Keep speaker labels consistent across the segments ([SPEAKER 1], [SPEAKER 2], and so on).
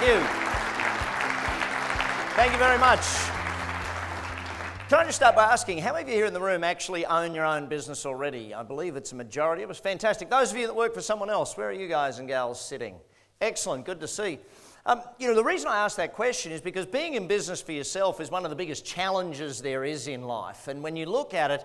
[SPEAKER 1] Thank you. Thank you very much. Can I just start by asking, how many of you here in the room actually own your own business already? I believe it's a majority of us. Fantastic. Those of you that work for someone else, where are you guys and gals sitting? Excellent, good to see. The reason I ask that question is because being in business for yourself is one of the biggest challenges there is in life. And when you look at it,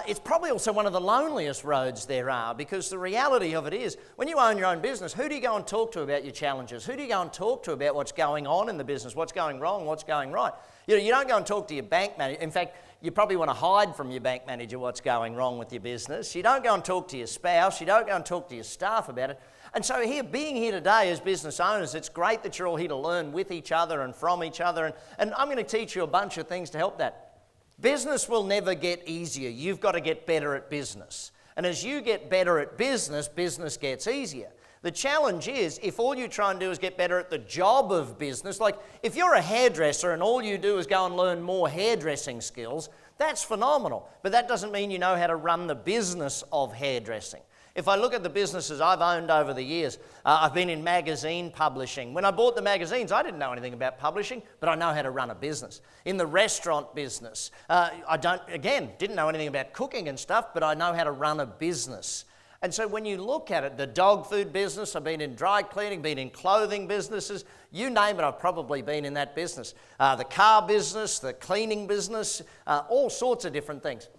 [SPEAKER 1] it's probably also one of the loneliest roads there are, because the reality of it is, when you own your own business, who do you go and talk to about your challenges? Who do you go and talk to about what's going on in the business, what's going wrong, what's going right? You don't go and talk to your bank manager. In fact, you probably want to hide from your bank manager what's going wrong with your business. You don't go and talk to your spouse. You don't go and talk to your staff about it. And so being here today as business owners, it's great that you're all here to learn with each other and from each other. And I'm going to teach you a bunch of things to help that. Business will never get easier. You've got to get better at business. And as you get better at business, business gets easier. The challenge is, if all you try and do is get better at the job of business, like if you're a hairdresser and all you do is go and learn more hairdressing skills, that's phenomenal. But that doesn't mean you know how to run the business of hairdressing. If I look at the businesses I've owned over the years, I've been in magazine publishing. When I bought the magazines, I didn't know anything about publishing, but I know how to run a business. In the restaurant business, didn't know anything about cooking and stuff, but I know how to run a business. And so when you look at it, the dog food business, I've been in dry cleaning, been in clothing businesses, you name it, I've probably been in that business. The car business, the cleaning business, all sorts of different things.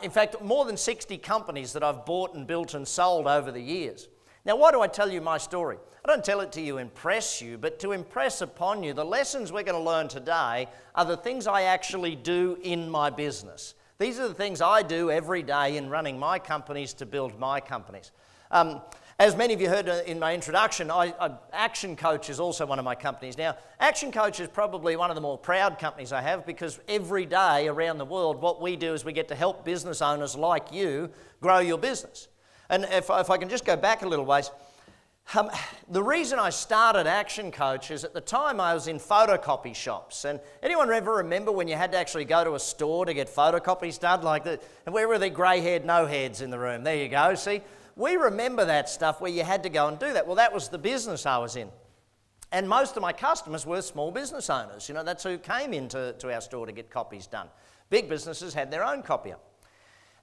[SPEAKER 1] In fact, more than 60 companies that I've bought and built and sold over the years. Now, why do I tell you my story? I don't tell it to impress you, but to impress upon you. The lessons we're going to learn today are the things I actually do in my business. These are the things I do every day in running my companies to build my companies. As many of you heard in my introduction, ActionCOACH is also one of my companies. Now, ActionCOACH is probably one of the more proud companies I have, because every day around the world, what we do is we get to help business owners like you grow your business. And if I can just go back a little ways, the reason I started ActionCOACH is at the time I was in photocopy shops. And anyone ever remember when you had to actually go to a store to get photocopies done like that? And where were the grey-haired no-heads in the room? There you go, see? We remember that stuff where you had to go and do that. Well, that was the business I was in. And most of my customers were small business owners. That's who came into our store to get copies done. Big businesses had their own copier.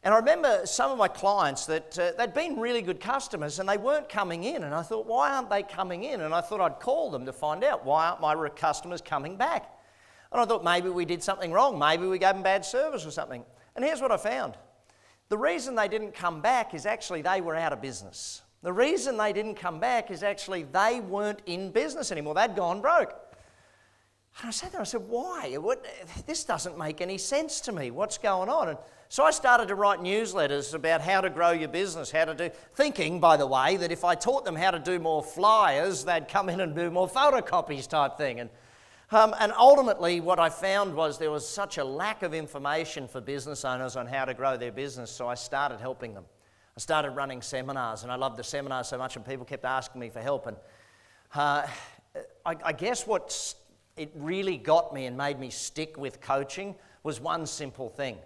[SPEAKER 1] And I remember some of my clients that they'd been really good customers and they weren't coming in. And I thought, why aren't they coming in? And I thought I'd call them to find out, why aren't my customers coming back? And I thought maybe we did something wrong. Maybe we gave them bad service or something. And here's what I found. The reason they didn't come back is actually they were out of business. The reason they didn't come back is actually they weren't in business anymore. They'd gone broke. And I sat there and I said, why? This doesn't make any sense to me. What's going on? And so I started to write newsletters about how to grow your business, thinking, by the way, that if I taught them how to do more flyers, they'd come in and do more photocopies type thing. And ultimately, what I found was there was such a lack of information for business owners on how to grow their business, so I started helping them. I started running seminars, and I loved the seminars so much, and people kept asking me for help. And I guess it really got me and made me stick with coaching was one simple thing.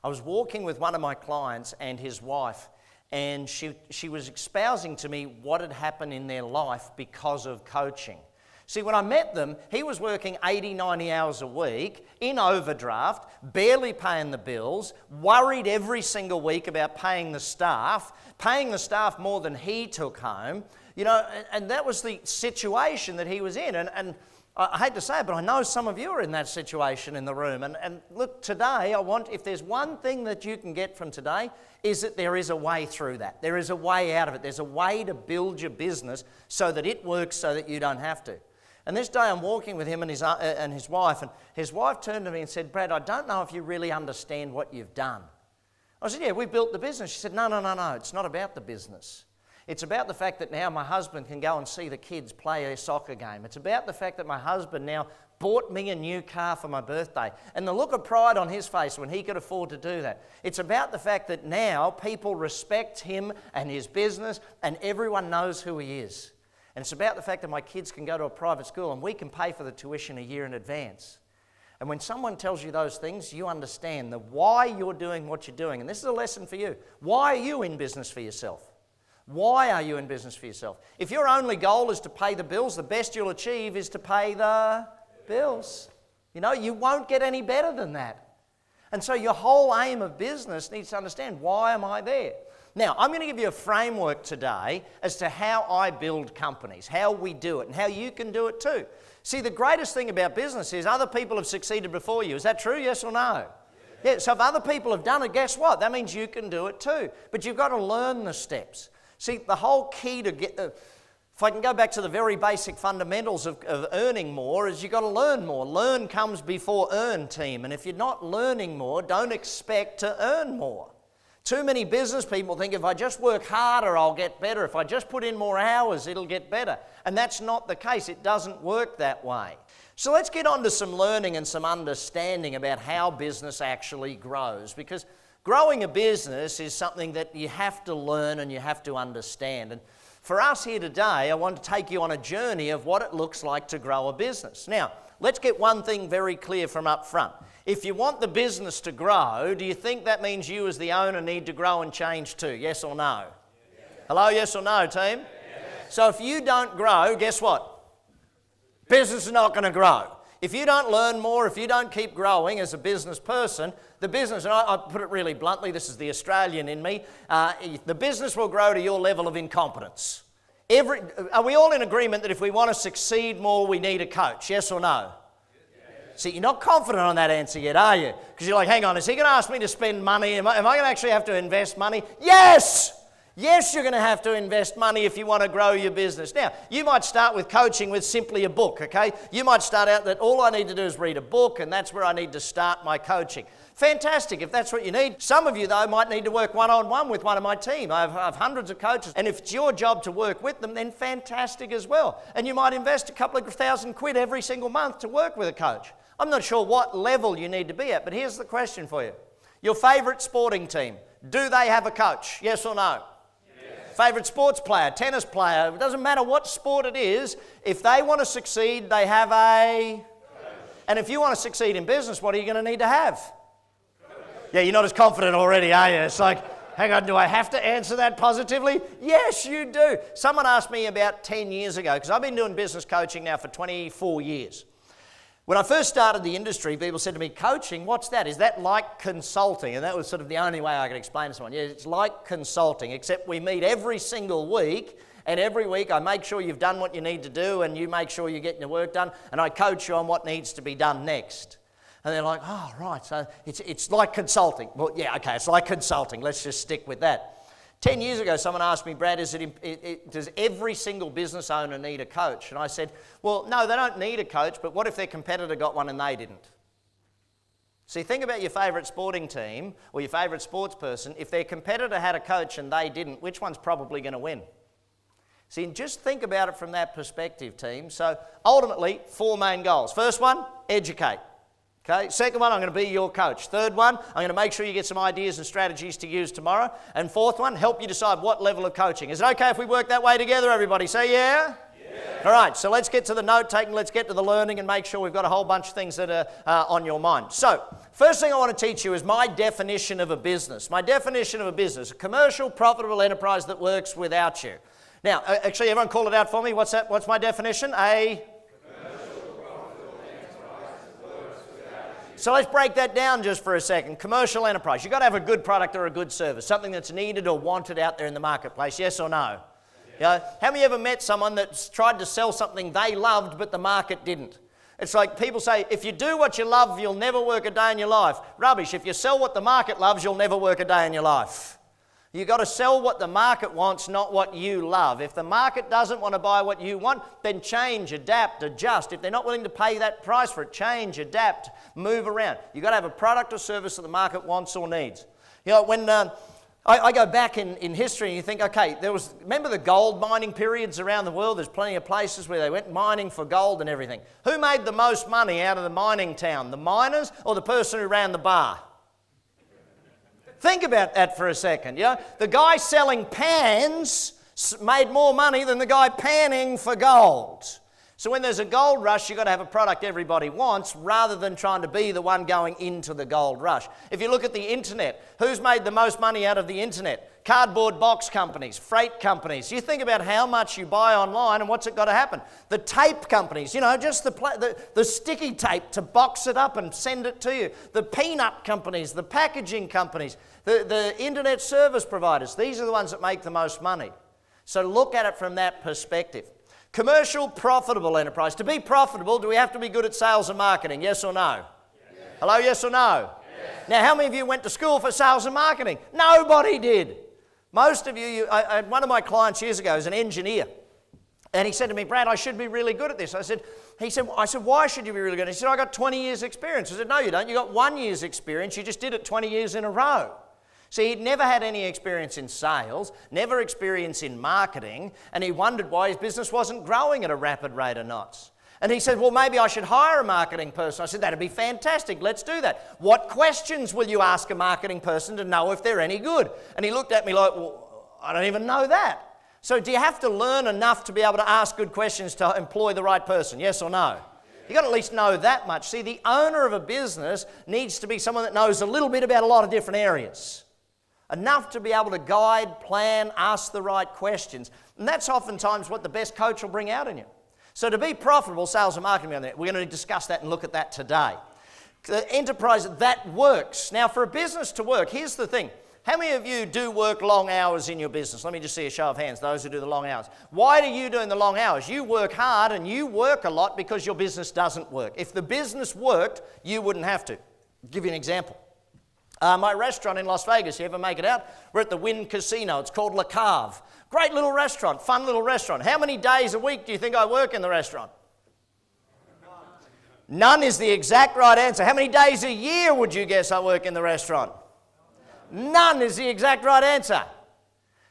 [SPEAKER 1] I was walking with one of my clients and his wife, and she was espousing to me what had happened in their life because of coaching. See, when I met them, he was working 80, 90 hours a week, in overdraft, barely paying the bills, worried every single week about paying the staff more than he took home, and that was the situation that he was in. And I hate to say it, but I know some of you are in that situation in the room. And look, today, if there's one thing that you can get from today, is that there is a way through that. There is a way out of it. There's a way to build your business so that it works so that you don't have to. And this day I'm walking with him and his wife, and his wife turned to me and said, Brad, I don't know if you really understand what you've done. I said, yeah, we built the business. She said, no, it's not about the business. It's about the fact that now my husband can go and see the kids play a soccer game. It's about the fact that my husband now bought me a new car for my birthday, and the look of pride on his face when he could afford to do that. It's about the fact that now people respect him and his business, and everyone knows who he is. And it's about the fact that my kids can go to a private school and we can pay for the tuition a year in advance. And when someone tells you those things, you understand the why you're doing what you're doing. And this is a lesson for you. Why are you in business for yourself? Why are you in business for yourself? If your only goal is to pay the bills, the best you'll achieve is to pay the bills. You know, you won't get any better than that. And so your whole aim of business needs to understand, why am I there? Now, I'm going to give you a framework today as to how I build companies, how we do it, and how you can do it too. See, the greatest thing about business is other people have succeeded before you. Is that true, yes or no? Yeah, so if other people have done it, guess what? That means you can do it too. But you've got to learn the steps. See, the whole key to get, if I can go back to the very basic fundamentals of earning more, is you've got to learn more. Learn comes before earn, team. And if you're not learning more, don't expect to earn more. Too many business people think if I just work harder, I'll get better. If I just put in more hours, it'll get better. And that's not the case. It doesn't work that way. So let's get on to some learning and some understanding about how business actually grows, because growing a business is something that you have to learn and you have to understand. And for us here today, I want to take you on a journey of what it looks like to grow a business. Now, let's get one thing very clear from up front. If you want the business to grow, do you think that means you as the owner need to grow and change too? Yes or no? Yes. Hello, yes or no, team? Yes. So if you don't grow, guess what? Business is not going to grow. If you don't learn more, if you don't keep growing as a business person, the business, and I put it really bluntly, this is the Australian in me, the business will grow to your level of incompetence. Are we all in agreement that if we want to succeed more, we need a coach? Yes or no? Yes. See, you're not confident on that answer yet, are you? Because you're like, hang on, is he going to ask me to spend money? Am I going to actually have to invest money? Yes! Yes, you're going to have to invest money if you want to grow your business. Now, you might start with coaching with simply a book, okay? You might start out that all I need to do is read a book, and that's where I need to start my coaching. Fantastic, if that's what you need. Some of you, though, might need to work one-on-one with one of my team. I have hundreds of coaches, and if it's your job to work with them, then fantastic as well. And you might invest a couple of £1,000 every single month to work with a coach. I'm not sure what level you need to be at, but here's the question for you. Your favourite sporting team, do they have a coach? Yes or no? Favourite sports player, tennis player, it doesn't matter what sport it is, if they want to succeed, they have a... And if you want to succeed in business, what are you going to need to have? Yeah, you're not as confident already, are you? It's like, hang on, do I have to answer that positively? Yes, you do. Someone asked me about 10 years ago, because I've been doing business coaching now for 24 years. When I first started the industry, people said to me, coaching, what's that? Is that like consulting? And that was sort of the only way I could explain to someone. Yeah, it's like consulting, except we meet every single week, and every week I make sure you've done what you need to do, and you make sure you're getting your work done, and I coach you on what needs to be done next. And they're like, oh, right, so it's like consulting. Well, yeah, okay, it's like consulting. Let's just stick with that. 10 years ago, someone asked me, Brad, does every single business owner need a coach? And I said, well, no, they don't need a coach, but what if their competitor got one and they didn't? See, think about your favourite sporting team or your favourite sports person. If their competitor had a coach and they didn't, which one's probably going to win? See, just think about it from that perspective, team. So ultimately, 4 main goals. First one, educate. Okay, second one, I'm going to be your coach. Third one, I'm going to make sure you get some ideas and strategies to use tomorrow. And fourth one, help you decide what level of coaching. Is it okay if we work that way together, everybody? Say yeah? Yeah. All right, so let's get to the note-taking, let's get to the learning and make sure we've got a whole bunch of things that are on your mind. So, first thing I want to teach you is my definition of a business. My definition of a business, a commercial, profitable enterprise that works without you. Now, actually, everyone call it out for me. What's that? What's my definition? So let's break that down just for a second. Commercial enterprise. You've got to have a good product or a good service, something that's needed or wanted out there in the marketplace, yes or no? Yeah. You know, how many ever met someone that's tried to sell something they loved but the market didn't? It's like people say, if you do what you love, you'll never work a day in your life. Rubbish. If you sell what the market loves, you'll never work a day in your life. You've got to sell what the market wants, not what you love. If the market doesn't want to buy what you want, then change, adapt, adjust. If they're not willing to pay that price for it, change, adapt, move around. You've got to have a product or service that the market wants or needs. You know, when I go back in history and you think, okay, remember the gold mining periods around the world? There's plenty of places where they went mining for gold and everything. Who made the most money out of the mining town? The miners or the person who ran the bar? Think about that for a second. You know, the guy selling pans made more money than the guy panning for gold. So when there's a gold rush, you've got to have a product everybody wants rather than trying to be the one going into the gold rush. If you look at the internet, who's made the most money out of the internet? Cardboard box companies, freight companies. You think about how much you buy online and what's it got to happen. The tape companies, just the sticky tape to box it up and send it to you. The peanut companies, the packaging companies, the internet service providers. These are the ones that make the most money. So look at it from that perspective. Commercial, profitable enterprise. To be profitable, do we have to be good at sales and marketing? Yes or no? Yes. Hello, yes or no? Yes. Now, how many of you went to school for sales and marketing? Nobody did. Most of you, one of my clients years ago is an engineer. And he said to me, Brad, I should be really good at this. I said, why should you be really good? He said, I got 20 years experience. I said, no, you don't. You got 1 year's experience. You just did it 20 years in a row. See, he'd never had any experience in sales, never experience in marketing, and he wondered why his business wasn't growing at a rapid rate of knots. And he said, well, maybe I should hire a marketing person. I said, that'd be fantastic. Let's do that. What questions will you ask a marketing person to know if they're any good? And he looked at me like, well, I don't even know that. So do you have to learn enough to be able to ask good questions to employ the right person? Yes or no? You've got to at least know that much. See, the owner of a business needs to be someone that knows a little bit about a lot of different areas. Enough to be able to guide, plan, ask the right questions. And that's oftentimes what the best coach will bring out in you. So to be profitable, sales and marketing, we're going to discuss that and look at that today. The enterprise, that works. Now for a business to work, here's the thing. How many of you do work long hours in your business? Let me just see a show of hands, those who do the long hours. Why are you doing the long hours? You work hard and you work a lot because your business doesn't work. If the business worked, you wouldn't have to. I'll give you an example. My restaurant in Las Vegas, you ever make it out? We're at the Wynn Casino. It's called Le Cave. Great little restaurant, fun little restaurant. How many days a week do you think I work in the restaurant? None is the exact right answer. How many days a year would you guess I work in the restaurant? None is the exact right answer.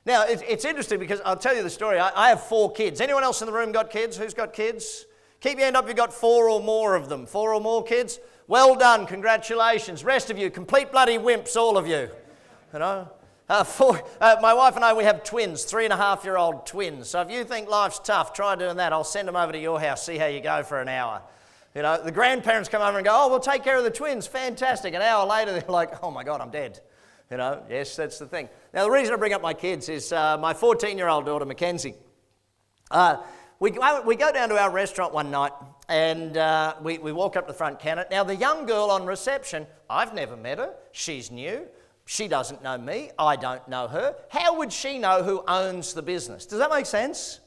[SPEAKER 1] Now, it's interesting because I'll tell you the story. I have 4 kids. Anyone else in the room got kids? Who's got kids? Keep your hand up if you've got 4 or more of them. 4 or more kids? Well done, congratulations. Rest of you, complete bloody wimps, all of you. My wife and I, we have twins, 3.5-year-old twins. So if you think life's tough, try doing that. I'll send them over to your house, see how you go for an hour. The grandparents come over and go, oh, we'll take care of the twins, fantastic. An hour later, they're like, oh my God, I'm dead. Yes, that's the thing. Now, the reason I bring up my kids is my 14-year-old daughter, Mackenzie. We go down to our restaurant one night and we walk up to the front counter. Now, the young girl on reception, I've never met her. She's new. She doesn't know me. I don't know her. How would she know who owns the business? Does that make sense?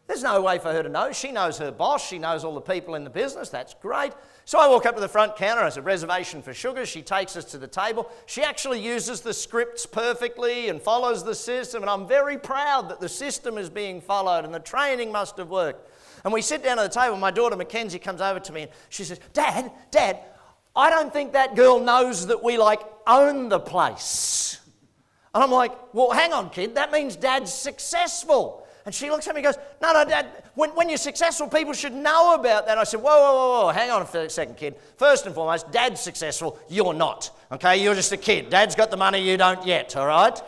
[SPEAKER 1] There's no way for her to know. She knows her boss. She knows all the people in the business. That's great. So I walk up to the front counter. I said, reservation for sugar. She takes us to the table. She actually uses the scripts perfectly and follows the system. And I'm very proud that the system is being followed and the training must have worked. And we sit down at the table. My daughter Mackenzie comes over to me and she says, Dad, I don't think that girl knows that we own the place. And I'm like, well, hang on, kid. That means Dad's successful. And she looks at me and goes, no, Dad, when you're successful, people should know about that. And I said, whoa, hang on a second, kid. First and foremost, Dad's successful, you're not, okay? You're just a kid. Dad's got the money, you don't yet, all right?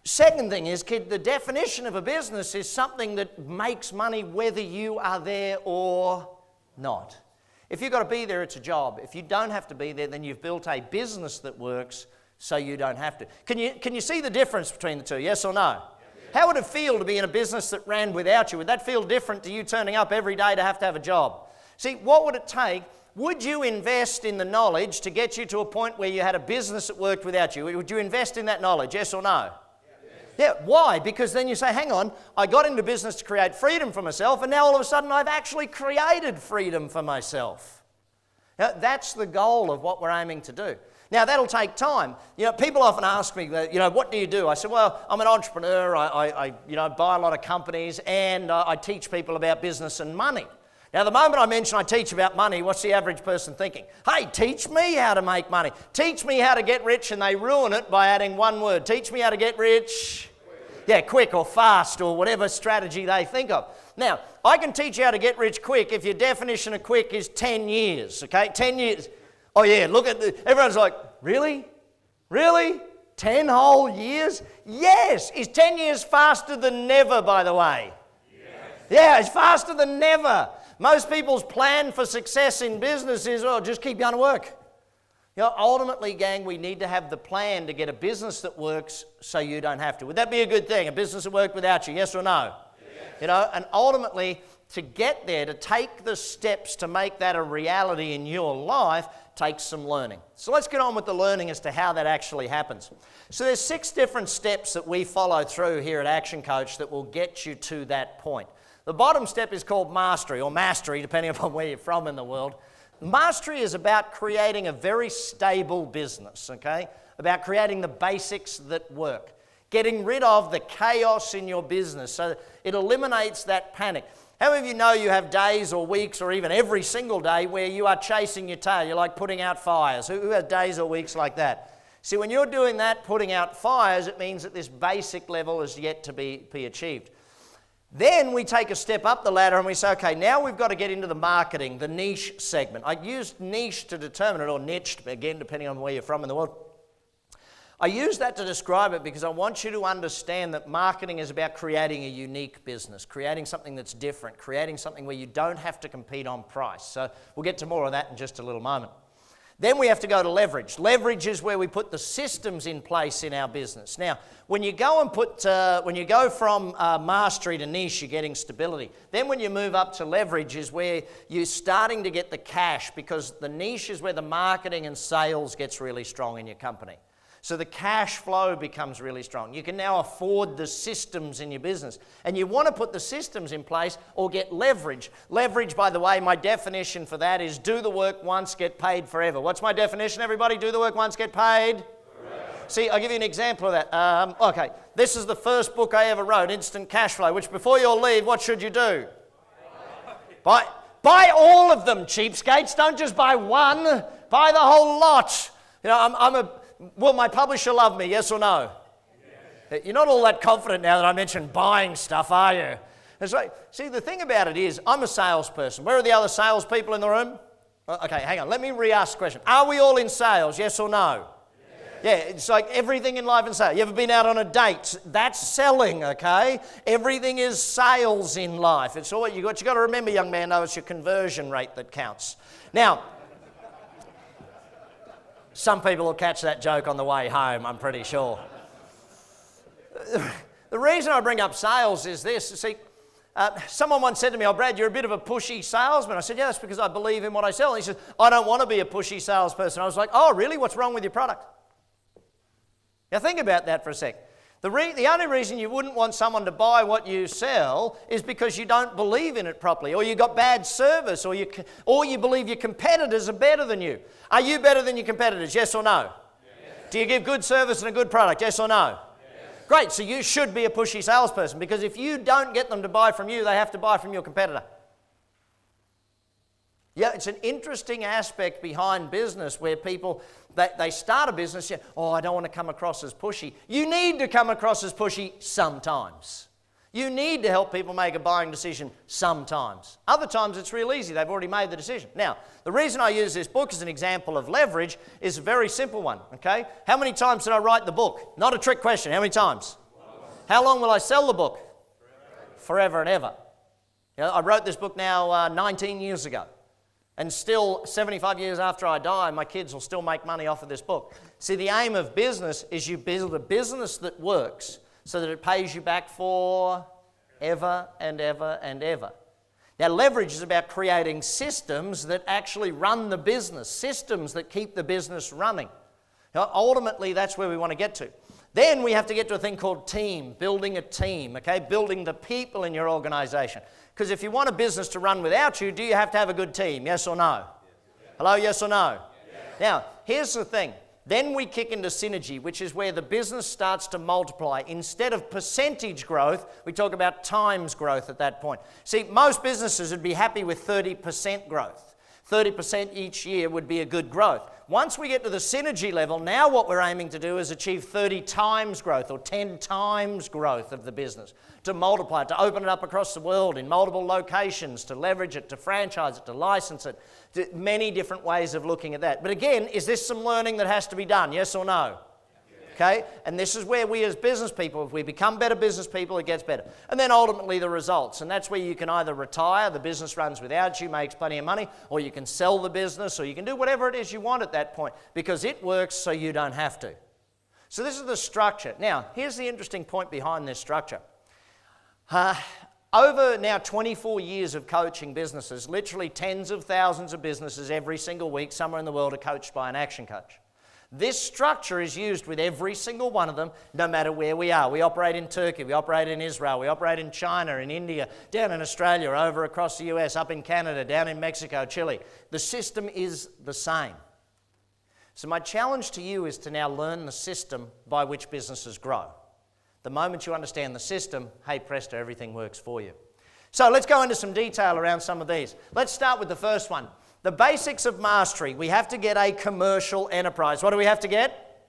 [SPEAKER 1] Second thing is, kid, the definition of a business is something that makes money whether you are there or not. If you've got to be there, it's a job. If you don't have to be there, then you've built a business that works so you don't have to. Can you see the difference between the two, yes or no? How would it feel to be in a business that ran without you? Would that feel different to you turning up every day to have a job? See, what would it take? Would you invest in the knowledge to get you to a point where you had a business that worked without you? Would you invest in that knowledge, yes or no? Yeah, why? Because then you say, hang on, I got into business to create freedom for myself, and now all of a sudden I've actually created freedom for myself. Now, that's the goal of what we're aiming to do. Now, that'll take time. People often ask me, what do you do? I said, well, I'm an entrepreneur. I buy a lot of companies and I teach people about business and money. Now, the moment I mention I teach about money, what's the average person thinking? Hey, teach me how to make money. Teach me how to get rich, and they ruin it by adding one word. Teach me how to get rich. Yeah, quick or fast or whatever strategy they think of. Now, I can teach you how to get rich quick if your definition of quick is 10 years, okay? 10 years. Oh yeah, look at everyone's like, really? Really? 10 whole years? Yes! Is 10 years faster than never, by the way? Yes. Yeah, it's faster than never. Most people's plan for success in business is, oh, just keep going to work. You know, ultimately, gang, we need to have the plan to get a business that works so you don't have to. Would that be a good thing, a business that worked without you, yes or no? Yes. You know, and ultimately, to get there, to take the steps to make that a reality in your life, takes some learning. So let's get on with the learning as to how that actually happens. So there's 6 different steps that we follow through here at Action Coach that will get you to that point. The bottom step is called mastery, or mastery, depending upon where you're from in the world. Mastery is about creating a very stable business, okay? About creating the basics that work. Getting rid of the chaos in your business so that it eliminates that panic. How many of you know you have days or weeks or even every single day where you are chasing your tail? You're like putting out fires. Who has days or weeks like that? See, when you're doing that, putting out fires, it means that this basic level is yet to be achieved. Then we take a step up the ladder and we say, okay, now we've got to get into the marketing, the niche segment. I used niche to determine it, or niched, again, depending on where you're from in the world. I use that to describe it because I want you to understand that marketing is about creating a unique business, creating something that's different, creating something where you don't have to compete on price. So we'll get to more of that in just a little moment. Then we have to go to leverage. Leverage is where we put the systems in place in our business. Now, when you go from mastery to niche, you're getting stability. Then when you move up to leverage is where you're starting to get the cash, because the niche is where the marketing and sales gets really strong in your company. So the cash flow becomes really strong. You can now afford the systems in your business. And you want to put the systems in place or get leverage. Leverage, by the way, my definition for that is do the work once, get paid forever. What's my definition, everybody? Do the work once, get paid forever. See, I'll give you an example of that. Okay, this is the first book I ever wrote, Instant Cash Flow, which before you all leave, what should you do? Buy all of them, cheapskates. Don't just buy one. Buy the whole lot. You know, will my publisher love me, yes or no? Yes. You're not all that confident now that I mentioned buying stuff, are you? It's like, see, the thing about it is, I'm a salesperson. Where are the other salespeople in the room? Okay, hang on. Let me re-ask the question. Are we all in sales, yes or no? Yes. Yeah, it's like everything in life in sales. You ever been out on a date? That's selling, okay? Everything is sales in life. It's all you got to remember, young man, though, it's your conversion rate that counts. Now, some people will catch that joke on the way home, I'm pretty sure. The reason I bring up sales is this. See, someone once said to me, oh, Brad, you're a bit of a pushy salesman. I said, yeah, that's because I believe in what I sell. And he said, I don't want to be a pushy salesperson. I was like, oh, really? What's wrong with your product? Now, think about that for a sec. The only reason you wouldn't want someone to buy what you sell is because you don't believe in it properly, or you got bad service, or you believe your competitors are better than you. Are you better than your competitors, yes or no? Yes. Do you give good service and a good product, yes or no? Yes. Great, so you should be a pushy salesperson, because if you don't get them to buy from you, they have to buy from your competitor. Yeah, it's an interesting aspect behind business where people, they start a business, oh, I don't want to come across as pushy. You need to come across as pushy sometimes. You need to help people make a buying decision sometimes. Other times it's real easy. They've already made the decision. Now, the reason I use this book as an example of leverage is a very simple one, okay? How many times did I write the book? Not a trick question. How many times? How long will I sell the book? Forever and ever. You know, I wrote this book now 19 years ago. And still, 75 years after I die, my kids will still make money off of this book. See, the aim of business is you build a business that works so that it pays you back for ever and ever and ever. Now, leverage is about creating systems that actually run the business, systems that keep the business running. Now, ultimately, that's where we want to get to. Then we have to get to a thing called team, building a team, okay? Building the people in your organization. Because if you want a business to run without you, do you have to have a good team? Yes or no? Yes. Hello, yes or no? Yes. Now, here's the thing. Then we kick into synergy, which is where the business starts to multiply. Instead of percentage growth, we talk about times growth at that point. See, most businesses would be happy with 30% growth. 30% each year would be a good growth. Once we get to the synergy level, now what we're aiming to do is achieve 30 times growth or 10 times growth of the business, to multiply it, to open it up across the world in multiple locations, to leverage it, to franchise it, to license it, to many different ways of looking at that. But again, is this some learning that has to be done, yes or no? Okay? And this is where we as business people, if we become better business people, it gets better. And then ultimately the results. And that's where you can either retire, the business runs without you, makes plenty of money, or you can sell the business, or you can do whatever it is you want at that point, because it works so you don't have to. So this is the structure. Now, here's the interesting point behind this structure. Over now 24 years of coaching businesses, literally tens of thousands of businesses every single week somewhere in the world are coached by an action coach. This structure is used with every single one of them, no matter where we are. We operate in Turkey, we operate in Israel, we operate in China, in India, down in Australia, over across the US, up in Canada, down in Mexico, Chile. The system is the same. So my challenge to you is to now learn the system by which businesses grow. The moment you understand the system, hey presto, everything works for you. So let's go into some detail around some of these. Let's start with the first one. The basics of mastery. We have to get a commercial enterprise. What do we have to get?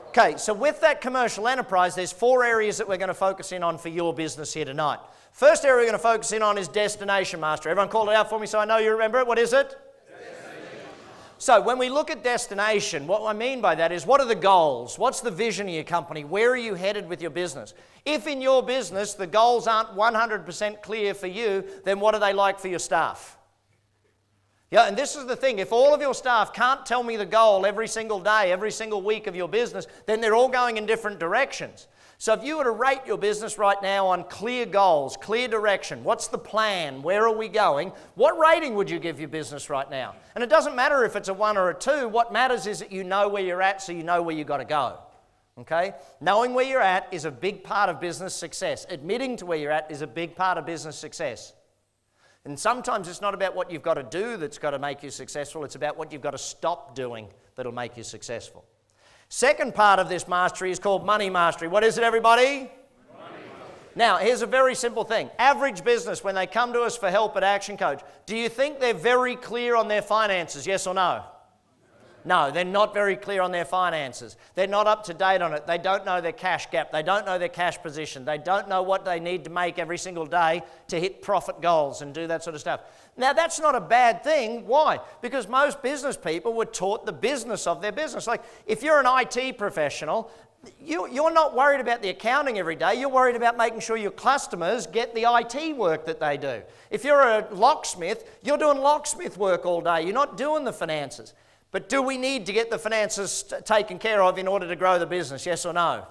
[SPEAKER 1] Okay, so with that commercial enterprise, there's 4 areas that we're going to focus in on for your business here tonight. First area we're going to focus in on is destination mastery. Everyone call it out for me so I know you remember it. What is it? So when we look at destination, what I mean by that is, what are the goals? What's the vision of your company? Where are you headed with your business? If in your business the goals aren't 100% clear for you, then what are they like for your staff? Yeah, and this is the thing. If all of your staff can't tell me the goal every single day, every single week of your business, then they're all going in different directions. So if you were to rate your business right now on clear goals, clear direction, what's the plan, where are we going, what rating would you give your business right now? And it doesn't matter if it's a 1 or a 2. What matters is that you know where you're at, so you know where you've got to go. Okay? Knowing where you're at is a big part of business success. Admitting to where you're at is a big part of business success. And sometimes it's not about what you've got to do that's got to make you successful. It's about what you've got to stop doing that'll make you successful. Second part of this mastery is called money mastery. What is it, everybody? Now, here's a very simple thing. Average business, when they come to us for help at Action Coach, do you think they're very clear on their finances, yes or no? No, they're not very clear on their finances. They're not up to date on it. They don't know their cash gap. They don't know their cash position. They don't know what they need to make every single day to hit profit goals and do that sort of stuff. Now, that's not a bad thing. Why? Because most business people were taught the business of their business. Like, if you're an IT professional, you're not worried about the accounting every day. You're worried about making sure your customers get the IT work that they do. If you're a locksmith, you're doing locksmith work all day. You're not doing the finances. But do we need to get the finances taken care of in order to grow the business, yes or no?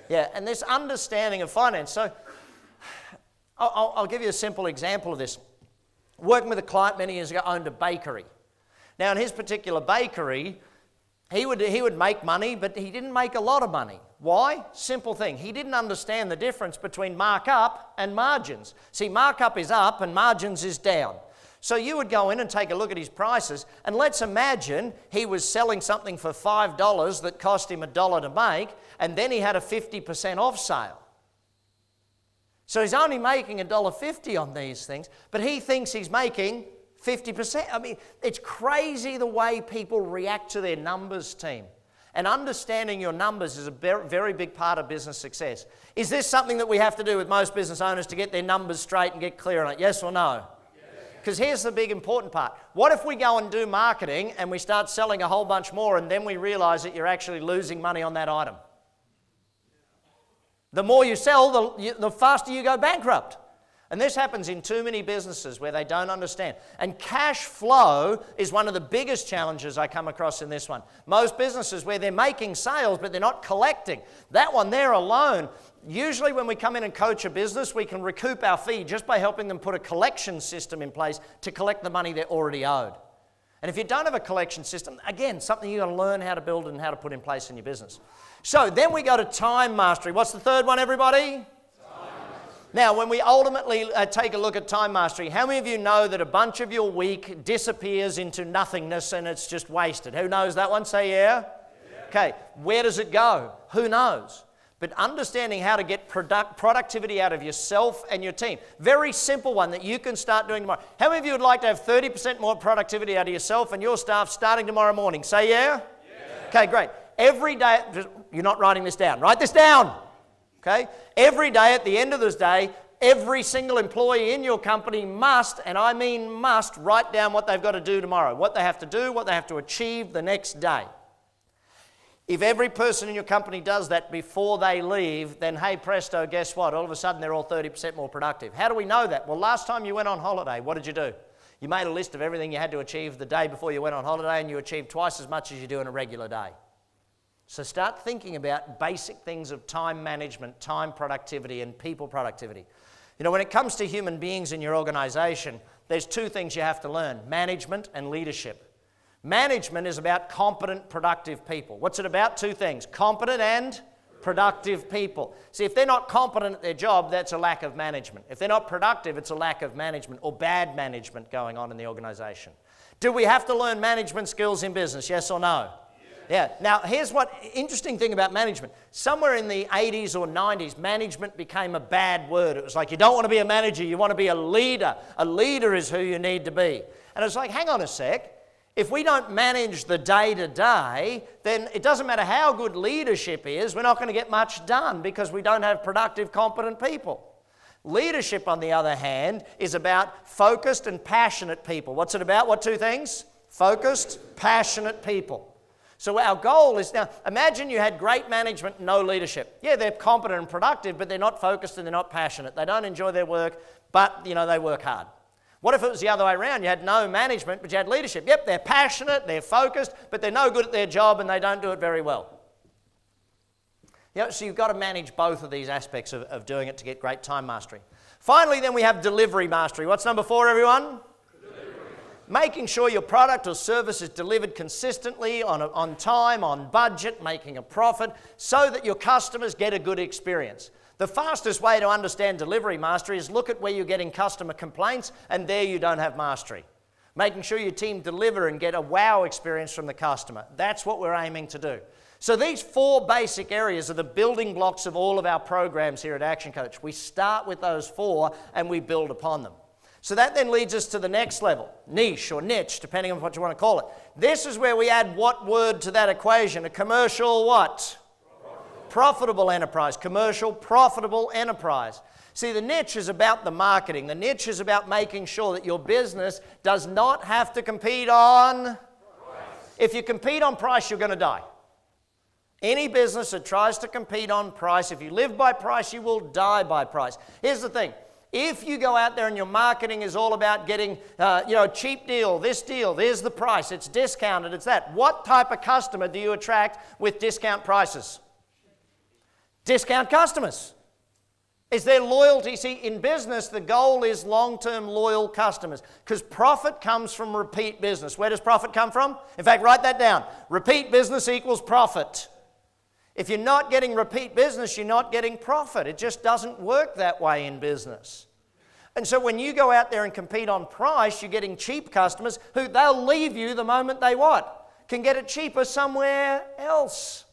[SPEAKER 1] Yeah, and this understanding of finance. So I'll give you a simple example of this. Working with a client many years ago, owned a bakery. Now in his particular bakery, he would make money, but he didn't make a lot of money. Why? Simple thing. He didn't understand the difference between markup and margins. See, markup is up and margins is down. So you would go in and take a look at his prices, and let's imagine he was selling something for $5 that cost him $1 to make, and then he had a 50% off sale. So he's only making $1.50 on these things, but he thinks he's making 50%. I mean, it's crazy the way people react to their numbers, team. And understanding your numbers is a very big part of business success. Is this something that we have to do with most business owners to get their numbers straight and get clear on it? Yes or no? Because here's the big important part. What if we go and do marketing and we start selling a whole bunch more and then we realize that you're actually losing money on that item? The more you sell, the faster you go bankrupt. And this happens in too many businesses where they don't understand. And cash flow is one of the biggest challenges I come across in this one. Most businesses where they're making sales but they're not collecting. That one there alone, usually when we come in and coach a business, we can recoup our fee just by helping them put a collection system in place to collect the money they're already owed. And if you don't have a collection system, again, something you've got to learn how to build and how to put in place in your business. So then we go to time mastery. What's the third one, everybody? Now, when we ultimately take a look at time mastery, how many of you know that a bunch of your week disappears into nothingness and it's just wasted? Who knows that one? Say yeah. Okay, where does it go? Who knows? But understanding how to get productivity out of yourself and your team. Very simple one that you can start doing tomorrow. How many of you would like to have 30% more productivity out of yourself and your staff starting tomorrow morning? Say yeah. Okay, great. Every day, you're not writing this down. Write this down. Okay? Every day at the end of this day, every single employee in your company must, and I mean must, write down what they've got to do tomorrow, what they have to do, what they have to achieve the next day. If every person in your company does that before they leave, then hey presto, guess what? All of a sudden they're all 30% more productive. How do we know that? Well, last time you went on holiday, what did you do? You made a list of everything you had to achieve the day before you went on holiday, and you achieved twice as much as you do in a regular day. So start thinking about basic things of time management, time productivity, and people productivity. You know, when it comes to human beings in your organization, there's two things you have to learn: management and leadership. Management is about competent, productive people. What's it about? Two things: competent and productive people. See, if they're not competent at their job, that's a lack of management. If they're not productive, it's a lack of management or bad management going on in the organization. Do we have to learn management skills in business? Yes or no? Yeah. Now, here's what interesting thing about management. Somewhere in the 80s or 90s, management became a bad word. It was like, you don't want to be a manager, you want to be a leader. A leader is who you need to be. And it's like, hang on a sec. If we don't manage the day-to-day, then it doesn't matter how good leadership is, we're not going to get much done because we don't have productive, competent people. Leadership, on the other hand, is about focused and passionate people. What's it about? What two things? Focused, passionate people. So our goal is, now imagine you had great management and no leadership. Yeah, they're competent and productive, but they're not focused and they're not passionate. They don't enjoy their work, but they work hard. What if it was the other way around? You had no management, but you had leadership. Yep, they're passionate, they're focused, but they're no good at their job and they don't do it very well. So you've got to manage both of these aspects of doing it to get great time mastery. Finally, then we have delivery mastery. What's number 4, everyone? Delivery. Making sure your product or service is delivered consistently, on time, on budget, making a profit, so that your customers get a good experience. The fastest way to understand delivery mastery is look at where you're getting customer complaints, and there you don't have mastery. Making sure your team deliver and get a wow experience from the customer. That's what we're aiming to do. So these 4 basic areas are the building blocks of all of our programs here at ActionCOACH. We start with those 4 and we build upon them. So that then leads us to the next level, niche or niche, depending on what you want to call it. This is where we add what word to that equation? A commercial what? Profitable enterprise. Commercial, profitable enterprise. See, the niche is about the marketing. The niche is about making sure that your business does not have to compete on price. If you compete on price, you're going to die. Any business that tries to compete on price, if you live by price, you will die by price. Here's the thing. If you go out there and your marketing is all about getting, cheap deal, there's the price, it's discounted, it's that. What type of customer do you attract with discount prices? Discount customers. Is there loyalty? See, in business, the goal is long-term loyal customers because profit comes from repeat business. Where does profit come from? In fact, write that down. Repeat business equals profit. If you're not getting repeat business, you're not getting profit. It just doesn't work that way in business. And so when you go out there and compete on price, you're getting cheap customers who they'll leave you the moment they what? Can get it cheaper somewhere else.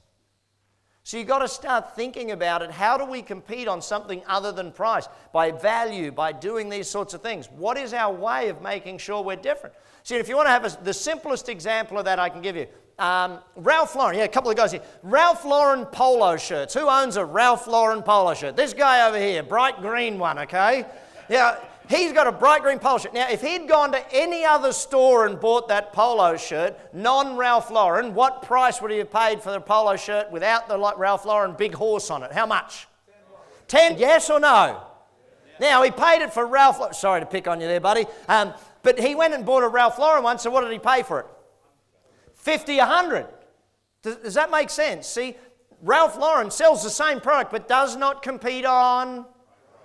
[SPEAKER 1] So you've got to start thinking about it. How do we compete on something other than price? By value, by doing these sorts of things. What is our way of making sure we're different? See, if you want to have the simplest example of that I can give you, Ralph Lauren, a couple of guys here. Ralph Lauren polo shirts. Who owns a Ralph Lauren polo shirt? This guy over here, bright green one, okay? Yeah, he's got a bright green polo shirt. Now, if he'd gone to any other store and bought that polo shirt, non-Ralph Lauren, what price would he have paid for the polo shirt without the Ralph Lauren big horse on it? How much? 10. Yes or no? Now, he paid it for Ralph. Sorry to pick on you there, buddy. But he went and bought a Ralph Lauren one, so what did he pay for it? 50, 100. Does that make sense? See, Ralph Lauren sells the same product but does not compete on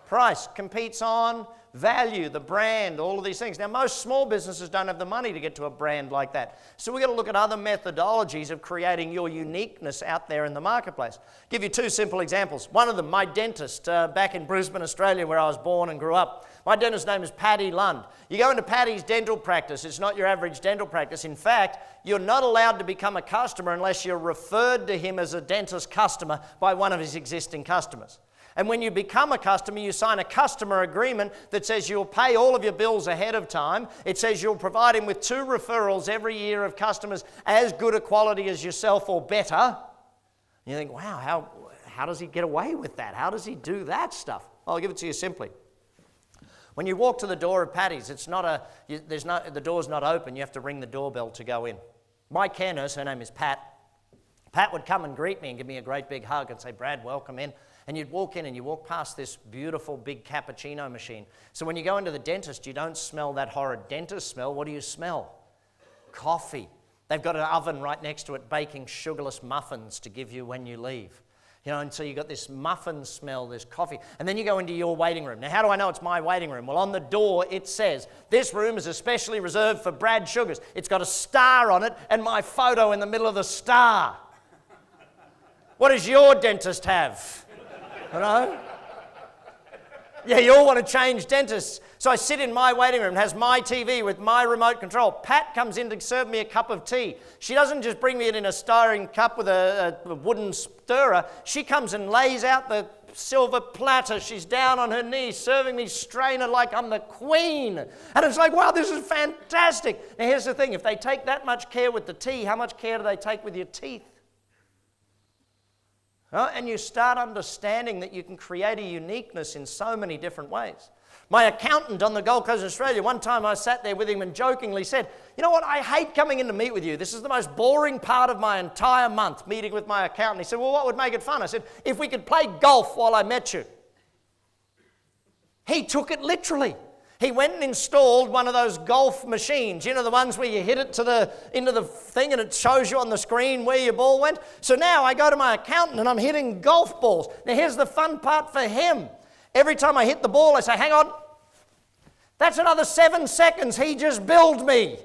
[SPEAKER 1] price, competes on value, the brand, all of these things. Now, most small businesses don't have the money to get to a brand like that. So we've got to look at other methodologies of creating your uniqueness out there in the marketplace. I'll give you 2 simple examples. One of them, my dentist back in Brisbane, Australia, where I was born and grew up. My dentist's name is Paddy Lund. You go into Paddy's dental practice, it's not your average dental practice. In fact, you're not allowed to become a customer unless you're referred to him as a dentist customer by one of his existing customers. And when you become a customer, you sign a customer agreement that says you'll pay all of your bills ahead of time. It says you'll provide him with 2 referrals every year of customers as good a quality as yourself or better. And you think, wow, how does he get away with that? How does he do that stuff? Well, I'll give it to you simply. When you walk to the door of Paddy's, the door's not open. You have to ring the doorbell to go in. My care nurse, her name is Pat, Pat would come and greet me and give me a great big hug and say, Brad, welcome in. And you'd walk in and you walk past this beautiful big cappuccino machine. So when you go into the dentist, you don't smell that horrid dentist smell. What do you smell? Coffee. They've got an oven right next to it baking sugarless muffins to give you when you leave. You know, and so you've got this muffin smell, this coffee. And then you go into your waiting room. Now, how do I know it's my waiting room? Well, on the door it says, this room is especially reserved for Brad Sugars. It's got a star on it and my photo in the middle of the star. What does your dentist have? You know? Yeah, you all want to change dentists. So I sit in my waiting room, it has my TV with my remote control. Pat comes in to serve me a cup of tea. She doesn't just bring me it in a styrene cup with a wooden stirrer. She comes and lays out the silver platter. She's down on her knees, serving me strainer like I'm the queen. And it's like, wow, this is fantastic. Now here's the thing, if they take that much care with the tea, how much care do they take with your teeth? And you start understanding that you can create a uniqueness in so many different ways. My accountant on the Gold Coast, Australia, one time I sat there with him and jokingly said, you know what, I hate coming in to meet with you. This is the most boring part of my entire month, meeting with my accountant. He said, well, what would make it fun? I said, if we could play golf while I met you. He took it literally. He went and installed one of those golf machines, you know, the ones where you hit it into the thing and it shows you on the screen where your ball went. So now I go to my accountant and I'm hitting golf balls. Now here's the fun part for him. Every time I hit the ball, I say, hang on, that's another 7 seconds. He just billed me.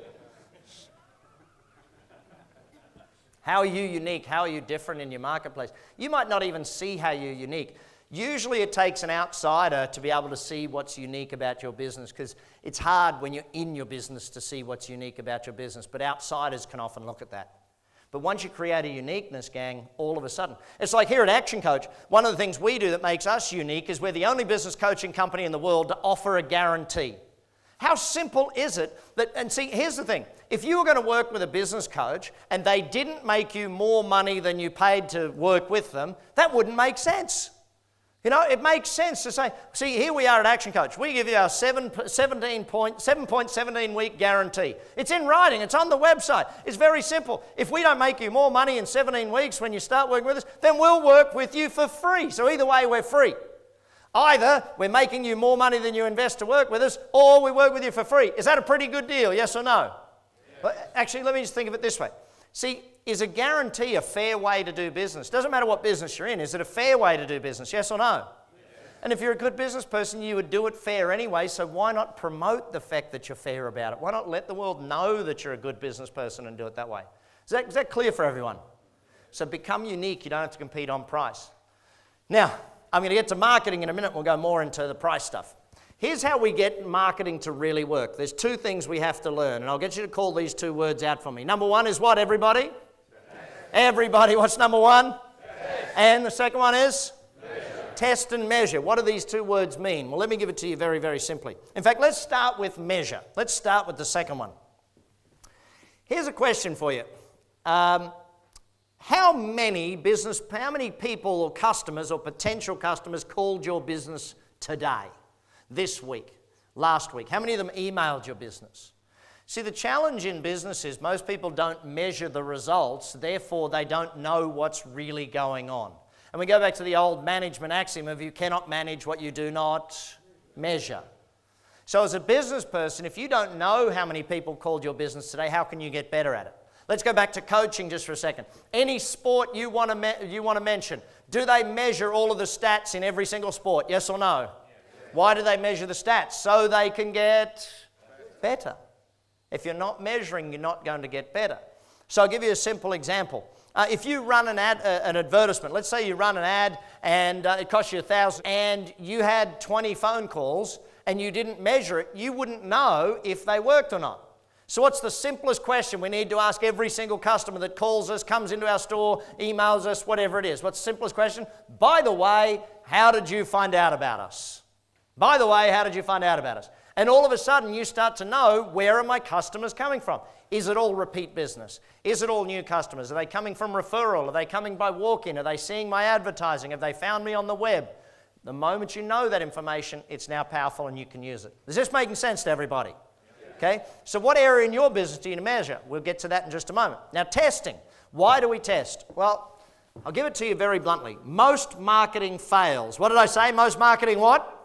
[SPEAKER 1] How are you unique? How are you different in your marketplace? You might not even see how you're unique. Usually it takes an outsider to be able to see what's unique about your business, because it's hard when you're in your business to see what's unique about your business, but outsiders can often look at that. But once you create a uniqueness, gang, all of a sudden. It's like here at Action Coach, one of the things we do that makes us unique is we're the only business coaching company in the world to offer a guarantee. How simple is it that, and see, here's the thing. If you were going to work with a business coach and they didn't make you more money than you paid to work with them, that wouldn't make sense. You know, it makes sense to say, see, here we are at Action Coach. We give you our 7.17 week guarantee. It's in writing. It's on the website. It's very simple. If we don't make you more money in 17 weeks when you start working with us, then we'll work with you for free. So either way, we're free. Either we're making you more money than you invest to work with us, or we work with you for free. Is that a pretty good deal, yes or no? Yeah. Well, actually, let me just think of it this way. See, is a guarantee a fair way to do business? Doesn't matter what business you're in. Is it a fair way to do business? Yes or no? Yes. And if you're a good business person, you would do it fair anyway, so why not promote the fact that you're fair about it? Why not let the world know that you're a good business person and do it that way? Is that clear for everyone? So become unique. You don't have to compete on price. Now, I'm going to get to marketing in a minute. We'll go more into the price stuff. Here's how we get marketing to really work. There's two things we have to learn, and I'll get you to call these two words out for me. Number one is what, everybody? Everybody, what's number one? Test. And the second one is? Measure. Test and measure. What do these two words mean? Well, let me give it to you very, very simply. In fact, let's start with measure. Let's start with the second one. Here's a question for you. How many people or customers or potential customers called your business today, this week, last week? How many of them emailed your business? See, the challenge in business is most people don't measure the results, therefore they don't know what's really going on. And we go back to the old management axiom of you cannot manage what you do not measure. So as a business person, if you don't know how many people called your business today, how can you get better at it? Let's go back to coaching just for a second. Any sport you want to mention, do they measure all of the stats in every single sport, yes or no? Yes. Why do they measure the stats? So they can get better. If you're not measuring, you're not going to get better. So I'll give you a simple example. If you run an advertisement, let's say you run an ad and it costs you $1,000 and you had 20 phone calls and you didn't measure it, you wouldn't know if they worked or not. So what's the simplest question we need to ask every single customer that calls us, comes into our store, emails us, whatever it is? What's the simplest question? By the way, how did you find out about us? By the way, how did you find out about us? And all of a sudden you start to know, where are my customers coming from? Is it all repeat business? Is it all new customers? Are they coming from referral? Are they coming by walk-in? Are they seeing my advertising? Have they found me on the web? The moment you know that information, it's now powerful and you can use it. Is this making sense to everybody? Okay? So what area in your business do you measure? We'll get to that in just a moment. Now, testing. Why do we test? Well, I'll give it to you very bluntly. Most marketing fails. What did I say? Most marketing what?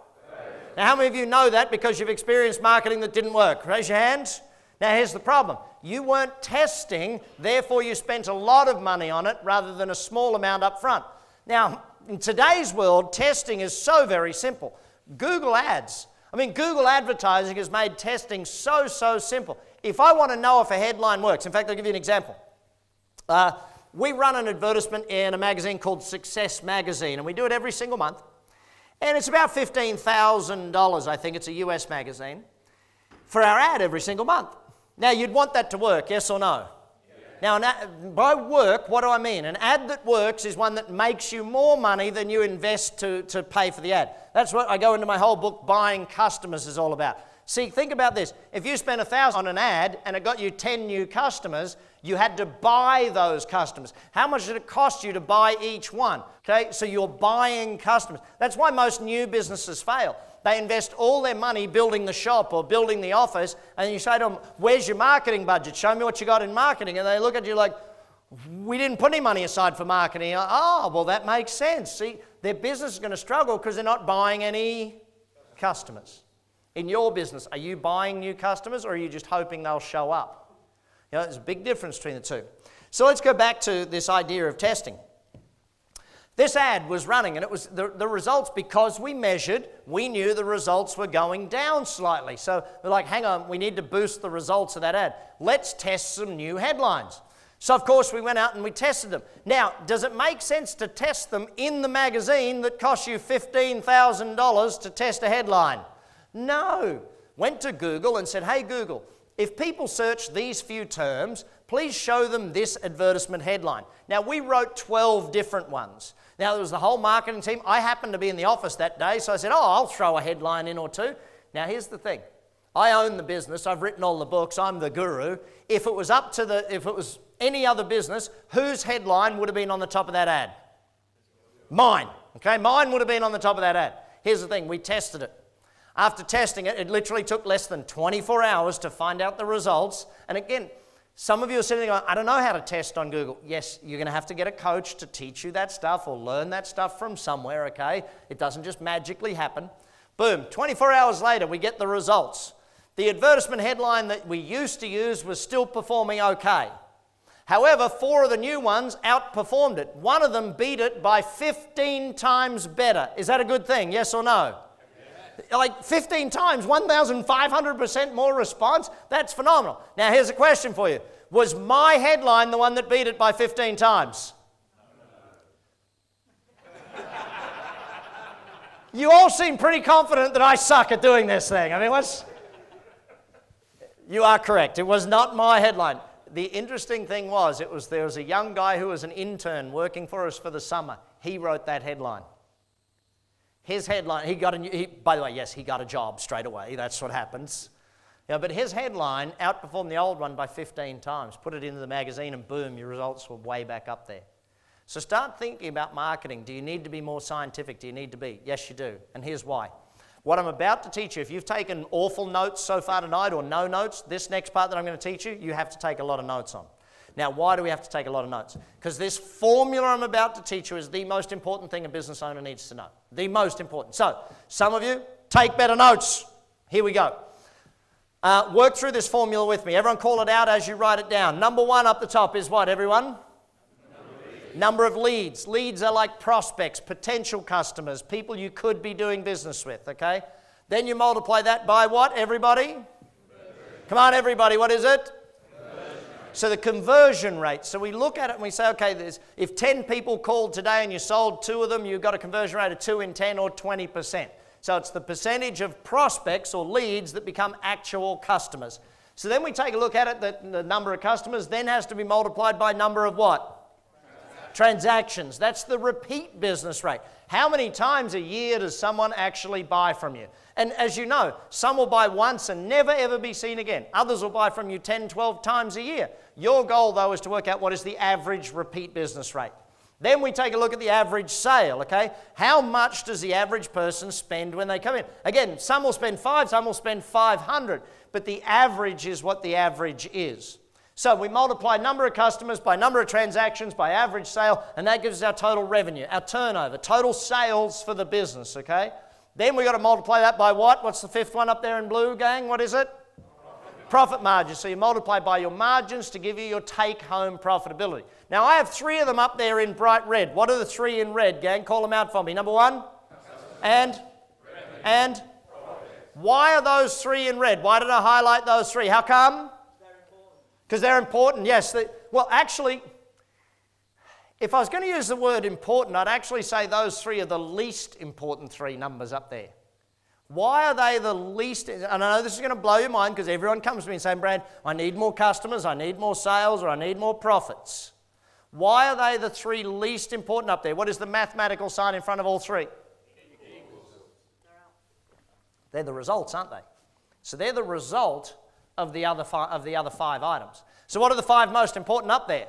[SPEAKER 1] Now, how many of you know that because you've experienced marketing that didn't work? Raise your hands. Now, here's the problem. You weren't testing, therefore you spent a lot of money on it rather than a small amount up front. Now, in today's world, testing is so very simple. Google Ads. Google advertising has made testing so simple. If I want to know if a headline works, in fact, I'll give you an example. We run an advertisement in a magazine called Success Magazine, and we do it every single month. And it's about $15,000, I think. It's a US magazine, for our ad every single month. Now, you'd want that to work, yes or no? Yeah. Now, by work, what do I mean? An ad that works is one that makes you more money than you invest to pay for the ad. That's what I go into my whole book, Buying Customers, is all about. See, think about this. If you spent $1,000 on an ad and it got you 10 new customers, you had to buy those customers. How much did it cost you to buy each one? Okay, so you're buying customers. That's why most new businesses fail. They invest all their money building the shop or building the office, and you say to them, where's your marketing budget? Show me what you got in marketing. And they look at you like, we didn't put any money aside for marketing. Oh, well, that makes sense. See, their business is going to struggle because they're not buying any customers. In your business, are you buying new customers or are you just hoping they'll show up? There's a big difference between the two. So let's go back to this idea of testing. This ad was running, and it was the results, because we measured, we knew the results were going down slightly. So we're like, hang on, we need to boost the results of that ad. Let's test some new headlines. So, of course, we went out and we tested them. Now, does it make sense to test them in the magazine that costs you $15,000 to test a headline? No. Went to Google and said, hey, Google, if people search these few terms, please show them this advertisement headline. Now, we wrote 12 different ones. Now, there was the whole marketing team. I happened to be in the office that day, so I said, I'll throw a headline in or two. Now, here's the thing. I own the business. I've written all the books. I'm the guru. If it was any other business, whose headline would have been on the top of that ad? Mine. Okay, mine would have been on the top of that ad. Here's the thing. We tested it. After testing it, it literally took less than 24 hours to find out the results. And again, some of you are sitting there going, I don't know how to test on Google. Yes, you're going to have to get a coach to teach you that stuff or learn that stuff from somewhere, okay? It doesn't just magically happen. Boom, 24 hours later, we get the results. The advertisement headline that we used to use was still performing okay. However, 4 of the new ones outperformed it. One of them beat it by 15 times better. Is that a good thing, yes or no? Like 15 times, 1,500% more response. That's phenomenal. Now, here's a question for you. Was my headline the one that beat it by 15 times? You all seem pretty confident that I suck at doing this thing. You are correct. It was not my headline. The interesting thing was, there was a young guy who was an intern working for us for the summer. He wrote that headline. His headline, by the way, yes, he got a job straight away. That's what happens. But his headline outperformed the old one by 15 times. Put it into the magazine and boom, your results were way back up there. So start thinking about marketing. Do you need to be more scientific? Do you need to be? Yes, you do. And here's why. What I'm about to teach you, if you've taken awful notes so far tonight or no notes, this next part that I'm going to teach you, you have to take a lot of notes on. Now, why do we have to take a lot of notes? Because this formula I'm about to teach you is the most important thing a business owner needs to know. The most important. So, some of you, take better notes. Here we go. Work through this formula with me. Everyone call it out as you write it down. Number 1 up the top is what, everyone? Number of leads. Leads are like prospects, potential customers, people you could be doing business with, okay? Then you multiply that by what, everybody? Come on, everybody, what is it? So the conversion rate. So we look at it and we say, okay, if 10 people called today and you sold 2 of them, you've got a conversion rate of 2 in 10 or 20%. So it's the percentage of prospects or leads that become actual customers. So then we take a look at it, that the number of customers then has to be multiplied by number of what? Transactions. That's the repeat business rate. How many times a year does someone actually buy from you? And as you know, some will buy once and never ever be seen again. Others will buy from you 10, 12 times a year. Your goal, though, is to work out what is the average repeat business rate. Then we take a look at the average sale, okay? How much does the average person spend when they come in? Again, some will spend 5, some will spend 500. but the average is what the average is. So we multiply number of customers by number of transactions by average sale, and that gives us our total revenue, our turnover, total sales for the business, okay? Then we've got to multiply that by what? What's the fifth one up there in blue, gang? What is it? Profit margin. So you multiply by your margins to give you your take-home profitability. Now, I have three of them up there in bright red. What are the three in red, gang? Call them out for me. Number one? And? Why are those three in red? Why did I highlight those three? How come? Because they're important, yes. Well, actually, if I was going to use the word important, I'd actually say those three are the least important three numbers up there. Why are they the least? And I know this is going to blow your mind because everyone comes to me and saying, Brad, I need more customers, I need more sales, or I need more profits. Why are they the three least important up there? What is the mathematical sign in front of all three? They're the results, aren't they? So they're the result of the other five items. So what are the five most important up there?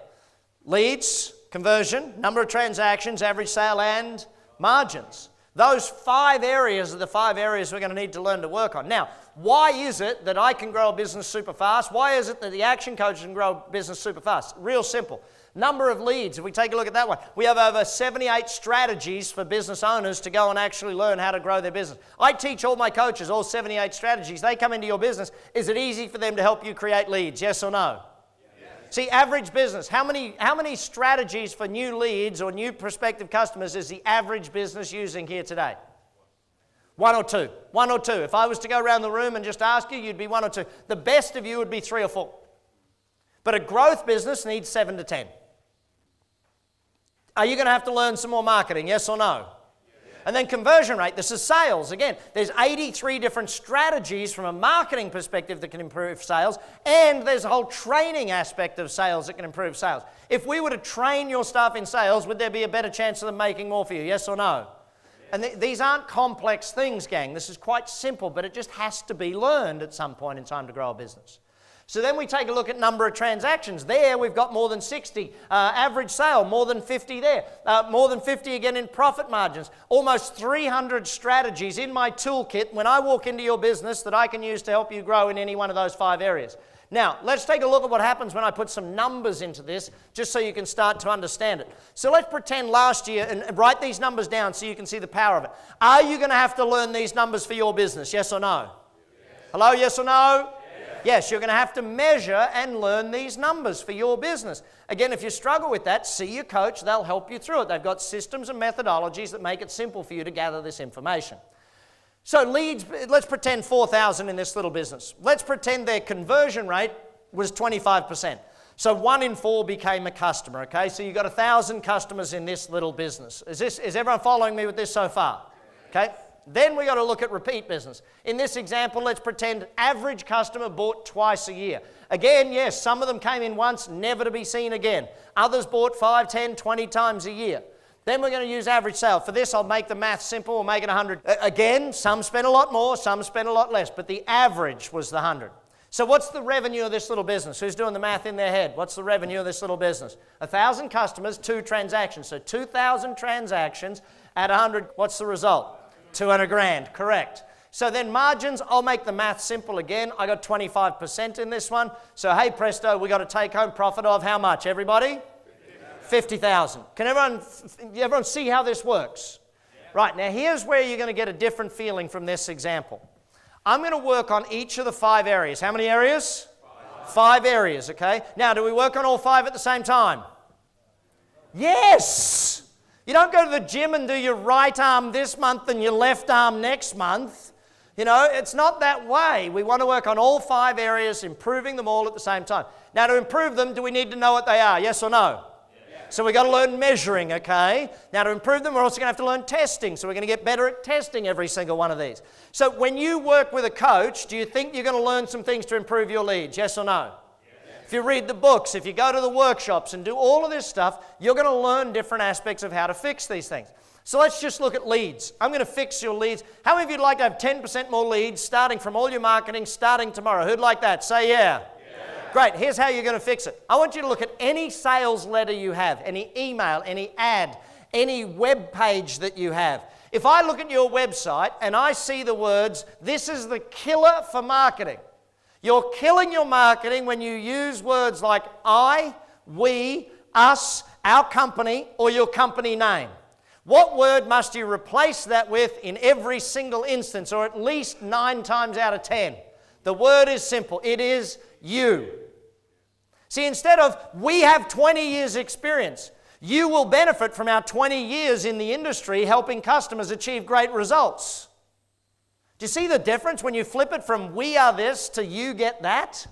[SPEAKER 1] Leads, conversion, number of transactions, average sale, and margins. Those 5 areas are the 5 areas we're going to need to learn to work on. Now, why is it that I can grow a business super fast? Why is it that the Action Coach can grow a business super fast? Real simple. Number of leads, if we take a look at that one, we have over 78 strategies for business owners to go and actually learn how to grow their business. I teach all my coaches all 78 strategies. They come into your business. Is it easy for them to help you create leads? Yes or no? Yes. See, average business, how many strategies for new leads or new prospective customers is the average business using here today? 1 or 2. 1 or 2. If I was to go around the room and just ask you, you'd be 1 or 2. The best of you would be 3 or 4. But a growth business needs 7 to 10. Are you going to have to learn some more marketing, yes or no? Yes. And then conversion rate, this is sales. Again, there's 83 different strategies from a marketing perspective that can improve sales, and there's a whole training aspect of sales that can improve sales. If we were to train your staff in sales, would there be a better chance of them making more for you, yes or no? Yes. And these aren't complex things, gang. This is quite simple, but it just has to be learned at some point in time to grow a business. So then we take a look at number of transactions. There we've got more than 60. Average sale, more than 50 there. More than 50 again in profit margins. Almost 300 strategies in my toolkit when I walk into your business that I can use to help you grow in any one of those 5 areas. Now, let's take a look at what happens when I put some numbers into this, just so you can start to understand it. So let's pretend last year, and write these numbers down so you can see the power of it. Are you going to have to learn these numbers for your business, yes or no? Yes. Hello, yes or no? Yes, you're going to have to measure and learn these numbers for your business. Again, if you struggle with that, see your coach. They'll help you through it. They've got systems and methodologies that make it simple for you to gather this information. So leads, let's pretend 4,000 in this little business. Let's pretend their conversion rate was 25%. So 1 in 4 became a customer, okay? So you've got 1,000 customers in this little business. Is everyone following me with this so far? Okay. Then we've got to look at repeat business. In this example, let's pretend average customer bought twice a year. Again, yes, some of them came in once, never to be seen again. Others bought 5, 10, 20 times a year. Then we're going to use average sale. For this, I'll make the math simple. We'll make it 100. Again, some spent a lot more, some spent a lot less, but the average was the 100. So what's the revenue of this little business? Who's doing the math in their head? What's the revenue of this little business? 1,000 customers, 2 transactions. So 2,000 transactions at 100. What's the result? 200 grand, correct. So then margins, I'll make the math simple again. I got 25% in this one. So hey presto, we got a take-home profit of how much, everybody? 50,000. Can everyone see how this works? Yeah. Right, now here's where you're going to get a different feeling from this example. I'm going to work on each of the 5 areas. How many areas? 5 areas, okay? Now, do we work on all 5 at the same time? Yes! You don't go to the gym and do your right arm this month and your left arm next month. You know, it's not that way. We want to work on all 5 areas, improving them all at the same time. Now, to improve them, do we need to know what they are? Yes or no? Yes. So we've got to learn measuring, okay? Now, to improve them, we're also going to have to learn testing. So we're going to get better at testing every single one of these. So when you work with a coach, do you think you're going to learn some things to improve your leads? Yes or no? If you read the books, if you go to the workshops and do all of this stuff, you're going to learn different aspects of how to fix these things. So let's just look at leads. I'm going to fix your leads. How many of you would like to have 10% more leads starting from all your marketing starting tomorrow? Who'd like that? Say yeah. Great. Here's how you're going to fix it. I want you to look at any sales letter you have, any email, any ad, any web page that you have. If I look at your website and I see the words, "This is the killer for marketing," You're killing your marketing when you use words like I, we, us, our company, or your company name. What word must you replace that with in every single instance, or at least 9 times out of 10? The word is simple. It is you. See, instead of we have 20 years experience, you will benefit from our 20 years in the industry helping customers achieve great results. Do you see the difference when you flip it from we are this to you get that?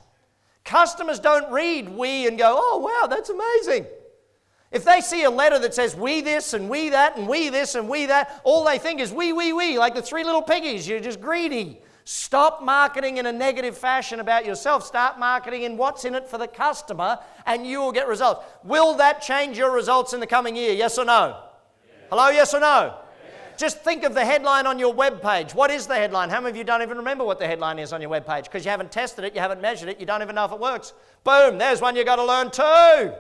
[SPEAKER 1] Customers don't read we and go, oh wow, that's amazing. If they see a letter that says we this and we that and we this and we that, all they think is we, like the 3 little piggies. You're just greedy. Stop marketing in a negative fashion about yourself. Start marketing in what's in it for the customer and you will get results. Will that change your results in the coming year? Yes or no? Yes. Hello, yes or no? Just think of the headline on your web page. What is the headline? How many of you don't even remember what the headline is on your web page? Because you haven't tested it, you haven't measured it, you don't even know if it works. Boom, there's one you've got to learn too.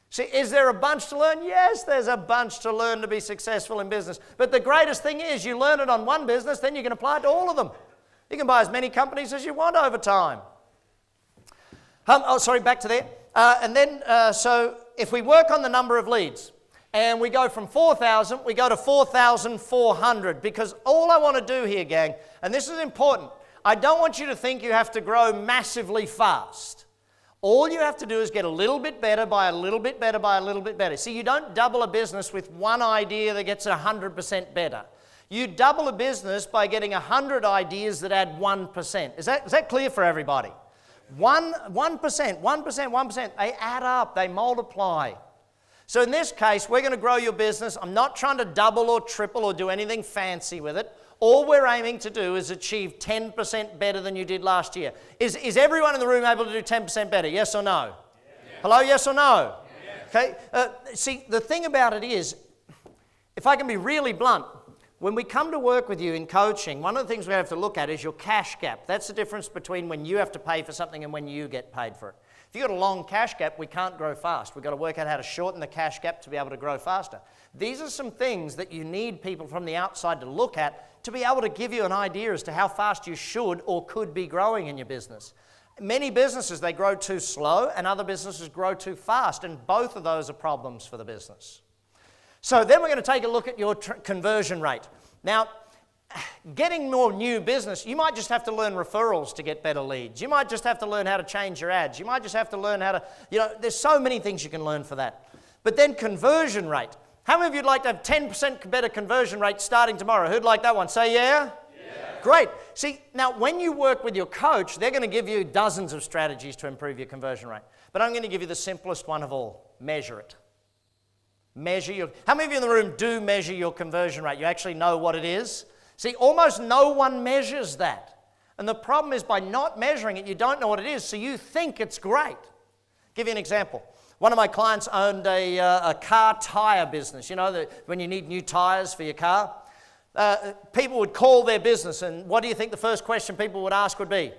[SPEAKER 1] See, is there a bunch to learn? Yes, there's a bunch to learn to be successful in business. But the greatest thing is you learn it on one business, then you can apply it to all of them. You can buy as many companies as you want over time. Back to there. So if we work on the number of leads, and we go from 4,000, we go to 4,400, because all I want to do here, gang, and this is important, I don't want you to think you have to grow massively fast. All you have to do is get a little bit better by a little bit better by a little bit better. See, you don't double a business with one idea that gets 100% better. You double a business by getting 100 ideas that add 1%. Is that clear for everybody? 1%, they add up, they multiply. So in this case, we're going to grow your business. I'm not trying to double or triple or do anything fancy with it. All we're aiming to do is achieve 10% better than you did last year. Is everyone in the room able to do 10% better? Yes or no? Yes. Hello, yes or no? Yes. Okay. See, the thing about it is, if I can be really blunt, when we come to work with you in coaching, one of the things we have to look at is your cash gap. That's the difference between when you have to pay for something and when you get paid for it. If you've got a long cash gap, we can't grow fast. We've got to work out how to shorten the cash gap to be able to grow faster. These are some things that you need people from the outside to look at to be able to give you an idea as to how fast you should or could be growing in your business. Many businesses, they grow too slow, and other businesses grow too fast, and both of those are problems for the business. So then we're going to take a look at your conversion rate. Now, getting more new business, you might just have to learn referrals to get better leads. You might just have to learn how to change your ads. You might just have to learn how to, there's so many things you can learn for that. But then conversion rate. How many of you would like to have 10% better conversion rate starting tomorrow? Who'd like that one? Say yeah? Yeah. Great. See, now when you work with your coach, they're going to give you dozens of strategies to improve your conversion rate. But I'm going to give you the simplest one of all. Measure it. How many of you in the room do measure your conversion rate? You actually know what it is? See, almost no one measures that. And the problem is by not measuring it, you don't know what it is, so you think it's great. I'll give you an example. One of my clients owned a car tire business. You know, when you need new tires for your car. People would call their business, and what do you think the first question people would ask would be?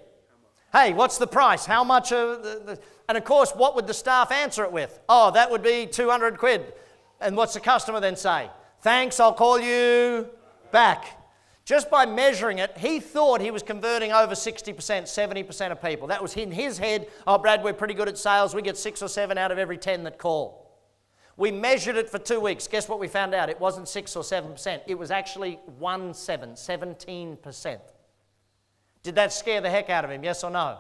[SPEAKER 1] Hey, what's the price? How much? And of course, what would the staff answer it with? Oh, that would be 200 quid. And what's the customer then say? Thanks, I'll call you back. Just by measuring it, he thought he was converting over 60%, 70% of people. That was in his head. Oh, Brad, we're pretty good at sales. We get 6 or 7 out of every 10 that call. We measured it for 2 weeks. Guess what we found out? It wasn't 6 or 7%. It was actually 17%. Did that scare the heck out of him? Yes or no?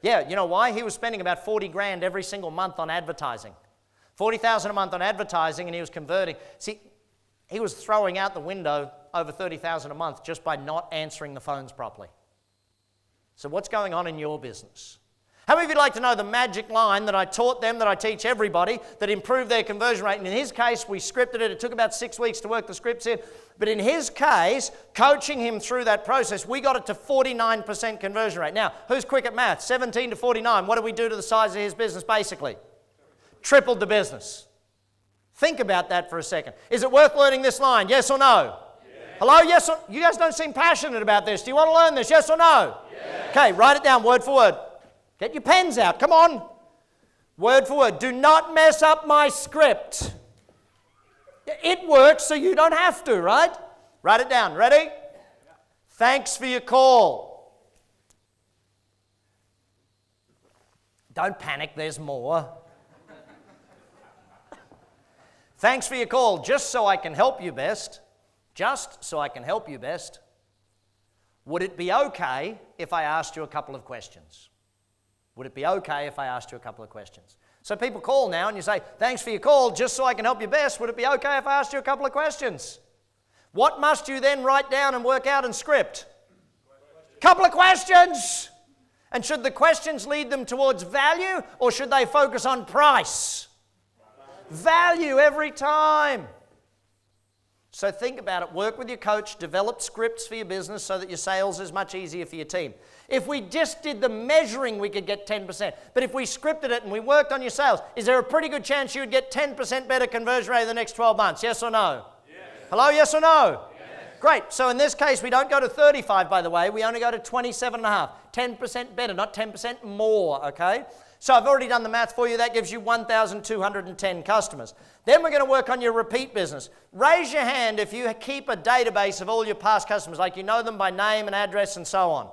[SPEAKER 1] Yeah, you know why? He was spending about 40 grand every single month on advertising. 40,000 a month on advertising, and he was converting. See, he was throwing out the window over 30,000 a month just by not answering the phones properly. So what's going on in your business? How many of you would like to know the magic line that I taught them, that I teach everybody, that improved their conversion rate? And in his case, we scripted it. It took about 6 weeks to work the scripts in. But in his case, coaching him through that process, we got it to 49% conversion rate. Now, who's quick at math? 17 to 49. What did we do to the size of his business basically? Tripled the business. Think about that for a second. Is it worth learning this line? Yes or no? Yes. Hello? Yes or no? You guys don't seem passionate about this. Do you want to learn this? Yes or no? Yes. Okay, write it down word for word. Get your pens out. Come on. Word for word. Do not mess up my script. It works so you don't have to, right? Write it down. Ready? Thanks for your call. Don't panic, there's more. Thanks for your call. Just so I can help you best. Just so I can help you best. Would it be okay if I asked you a couple of questions? Would it be okay if I asked you a couple of questions? So people call now and you say, thanks for your call, just so I can help you best. Would it be okay if I asked you a couple of questions? What must you then write down and work out in script? Couple of questions. And should the questions lead them towards value or should they focus on price? Value every time. So think about it. Work with your coach. Develop scripts for your business so that your sales is much easier for your team. If we just did the measuring, we could get 10%. But if we scripted it and we worked on your sales, is there a pretty good chance you would get 10% better conversion rate in the next 12 months? Yes or no? Yes. Hello, yes or no? Yes. Great. So in this case, we don't go to 35, by the way. We only go to 27.5. 10% better, not 10% more, okay? So I've already done the math for you. That gives you 1,210 customers. Then we're going to work on your repeat business. Raise your hand if you keep a database of all your past customers, like you know them by name and address and so on.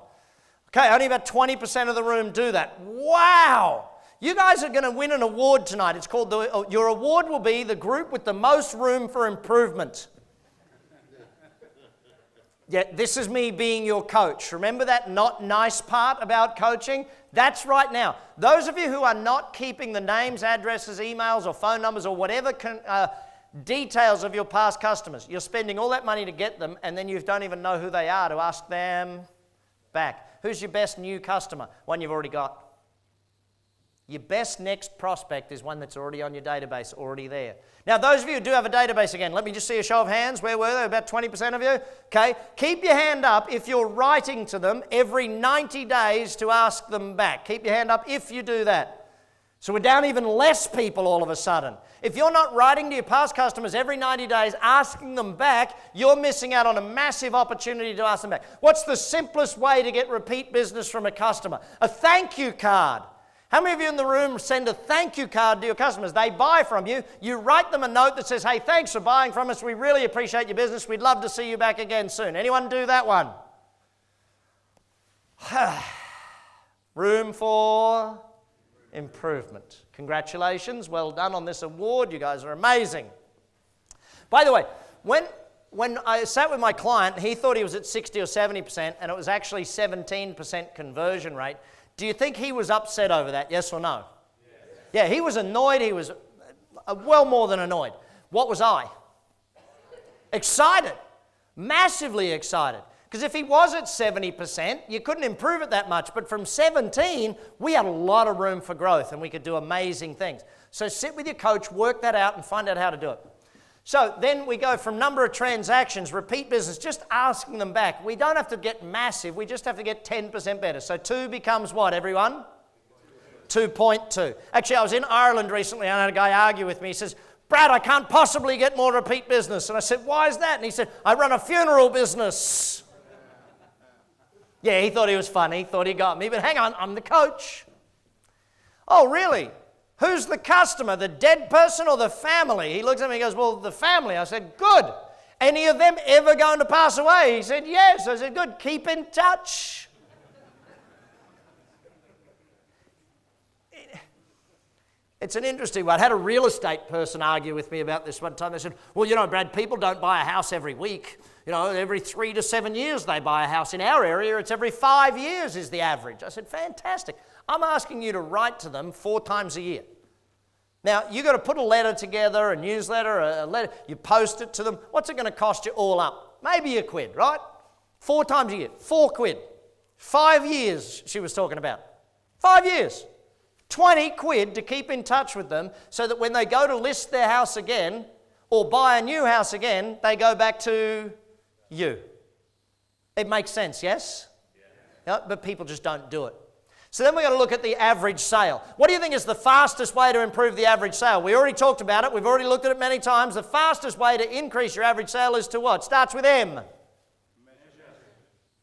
[SPEAKER 1] Okay, only about 20% of the room do that. Wow! You guys are going to win an award tonight. It's called, your award will be the group with the most room for improvement. Yeah, this is me being your coach. Remember that not nice part about coaching? That's right now. Those of you who are not keeping the names, addresses, emails, or phone numbers, or whatever details of your past customers, you're spending all that money to get them, and then you don't even know who they are to ask them back. Who's your best new customer? One you've already got. Your best next prospect is one that's already on your database, already there. Now, those of you who do have a database again, let me just see a show of hands. Where were they? About 20% of you? Okay. Keep your hand up if you're writing to them every 90 days to ask them back. Keep your hand up if you do that. So we're down even less people all of a sudden. If you're not writing to your past customers every 90 days, asking them back, you're missing out on a massive opportunity to ask them back. What's the simplest way to get repeat business from a customer? A thank you card. How many of you in the room send a thank you card to your customers? They buy from you. You write them a note that says, hey, thanks for buying from us. We really appreciate your business. We'd love to see you back again soon. Anyone do that one? Room for improvement. Congratulations. Well done on this award. You guys are amazing. By the way, when I sat with my client, he thought he was at 60 or 70%, and it was actually 17% conversion rate. Do you think he was upset over that, yes or no? Yes. Yeah, he was annoyed. He was well more than annoyed. What was I? Excited. Massively excited. Because if he was at 70%, you couldn't improve it that much. But from 17, we had a lot of room for growth and we could do amazing things. So sit with your coach, work that out and find out how to do it. So then we go from number of transactions, repeat business, just asking them back. We don't have to get massive, we just have to get 10% better. So 2 becomes what, everyone? 2.2. Actually, I was in Ireland recently and I had a guy argue with me. He says, Brad, I can't possibly get more repeat business. And I said, why is that? And he said, I run a funeral business. Yeah, he thought he was funny, thought he got me, but hang on, I'm the coach. Oh, really? Who's the customer, the dead person or the family? He looks at me and goes, well, the family. I said, good. Any of them ever going to pass away? He said, yes. I said, good. Keep in touch. It's an interesting one. I had a real estate person argue with me about this one time. They said, well, you know, Brad, people don't buy a house every week. You know, every 3 to 7 years they buy a house. In our area, it's every 5 years is the average. I said, fantastic. I'm asking you to write to them 4 times a year. Now, you've got to put a letter together, a newsletter, a letter. You post it to them. What's it going to cost you all up? Maybe £1, right? 4 times a year, £4. 5 years, she was talking about. 5 years. 20 quid to keep in touch with them so that when they go to list their house again or buy a new house again, they go back to you. It makes sense, yes? Yeah. But people just don't do it. So then we've got to look at the average sale. What do you think is the fastest way to improve the average sale? We already talked about it. We've already looked at it many times. The fastest way to increase your average sale is to what? Starts with M. Measure.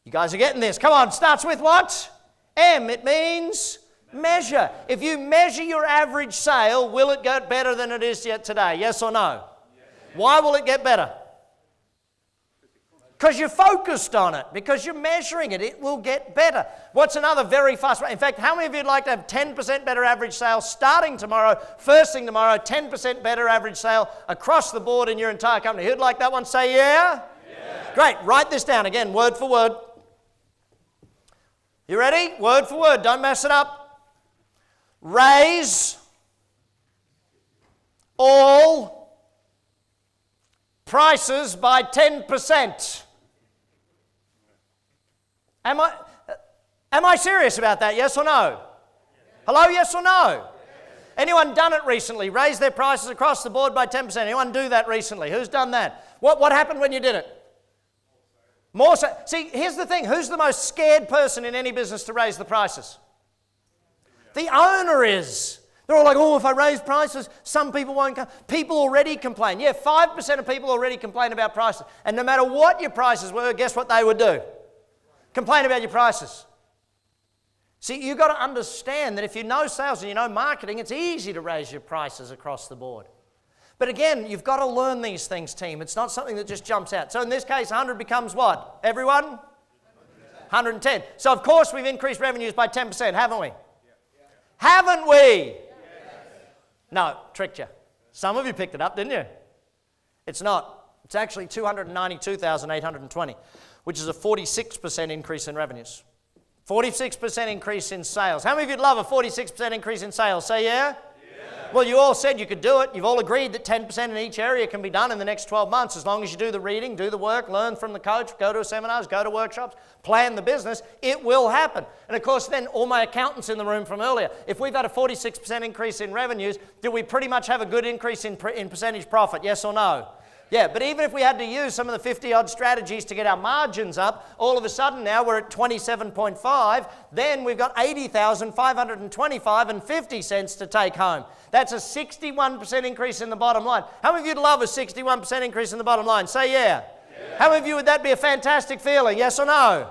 [SPEAKER 1] You guys are getting this. Come on, starts with what? M. It means measure. If you measure your average sale, will it get better than it is yet today? Yes or no? Yes. Why will it get better? Because you're focused on it, because you're measuring it. It will get better. What's another very fast way? In fact, how many of you would like to have 10% better average sales starting tomorrow, first thing tomorrow, 10% better average sale across the board in your entire company? Who'd like that one? Say yeah? Yeah. Great. Write this down again, word for word. You ready? Word for word. Don't mess it up. Raise all prices by 10%. Am I serious about that? Yes or no? Hello, yes or no? Anyone done it recently? Raise their prices across the board by 10%. Anyone do that recently? Who's done that? What happened when you did it? More so. See, here's the thing. Who's the most scared person in any business to raise the prices? The owner is. They're all like, oh, if I raise prices, some people won't come. People already complain. Yeah, 5% of people already complain about prices. And no matter what your prices were, guess what they would do? Complain about your prices. See, you've got to understand that if you know sales and you know marketing, it's easy to raise your prices across the board. But again, you've got to learn these things, team. It's not something that just jumps out. So in this case, 100 becomes what? Everyone? 110. So of course we've increased revenues by 10%, haven't we? Haven't we? No, tricked you. Some of you picked it up, didn't you? It's not. It's actually 292,820. Which is a 46% increase in revenues. 46% increase in sales. How many of you would love a 46% increase in sales? Say yeah? Well, you all said you could do it. You've all agreed that 10% in each area can be done in the next 12 months as long as you do the reading, do the work, learn from the coach, go to seminars, go to workshops, plan the business. It will happen. And of course, then all my accountants in the room from earlier, if we've had a 46% increase in revenues, do we pretty much have a good increase in percentage profit? Yes or no? Yeah, but even if we had to use some of the 50-odd strategies to get our margins up, all of a sudden now we're at 27.5, then we've got 80,525 and 50 cents to take home. That's a 61% increase in the bottom line. How many of you'd love a 61% increase in the bottom line? Say yeah. How many of you would that be a fantastic feeling? Yes or no?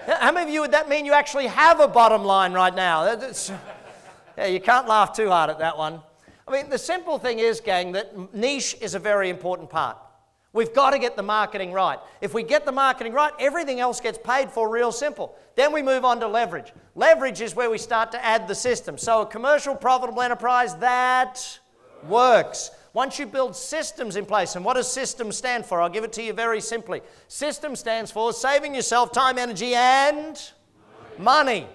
[SPEAKER 1] How many of you would that mean you actually have a bottom line right now? Yeah, you can't laugh too hard at that one. I mean, the simple thing is, gang, that niche is a very important part. We've got to get the marketing right. If we get the marketing right, everything else gets paid for real simple. Then we move on to leverage. Leverage is where we start to add the system. So a commercial, profitable enterprise, that works. Once you build systems in place, and what does systems stand for? I'll give it to you very simply. System stands for saving yourself time, energy, and money.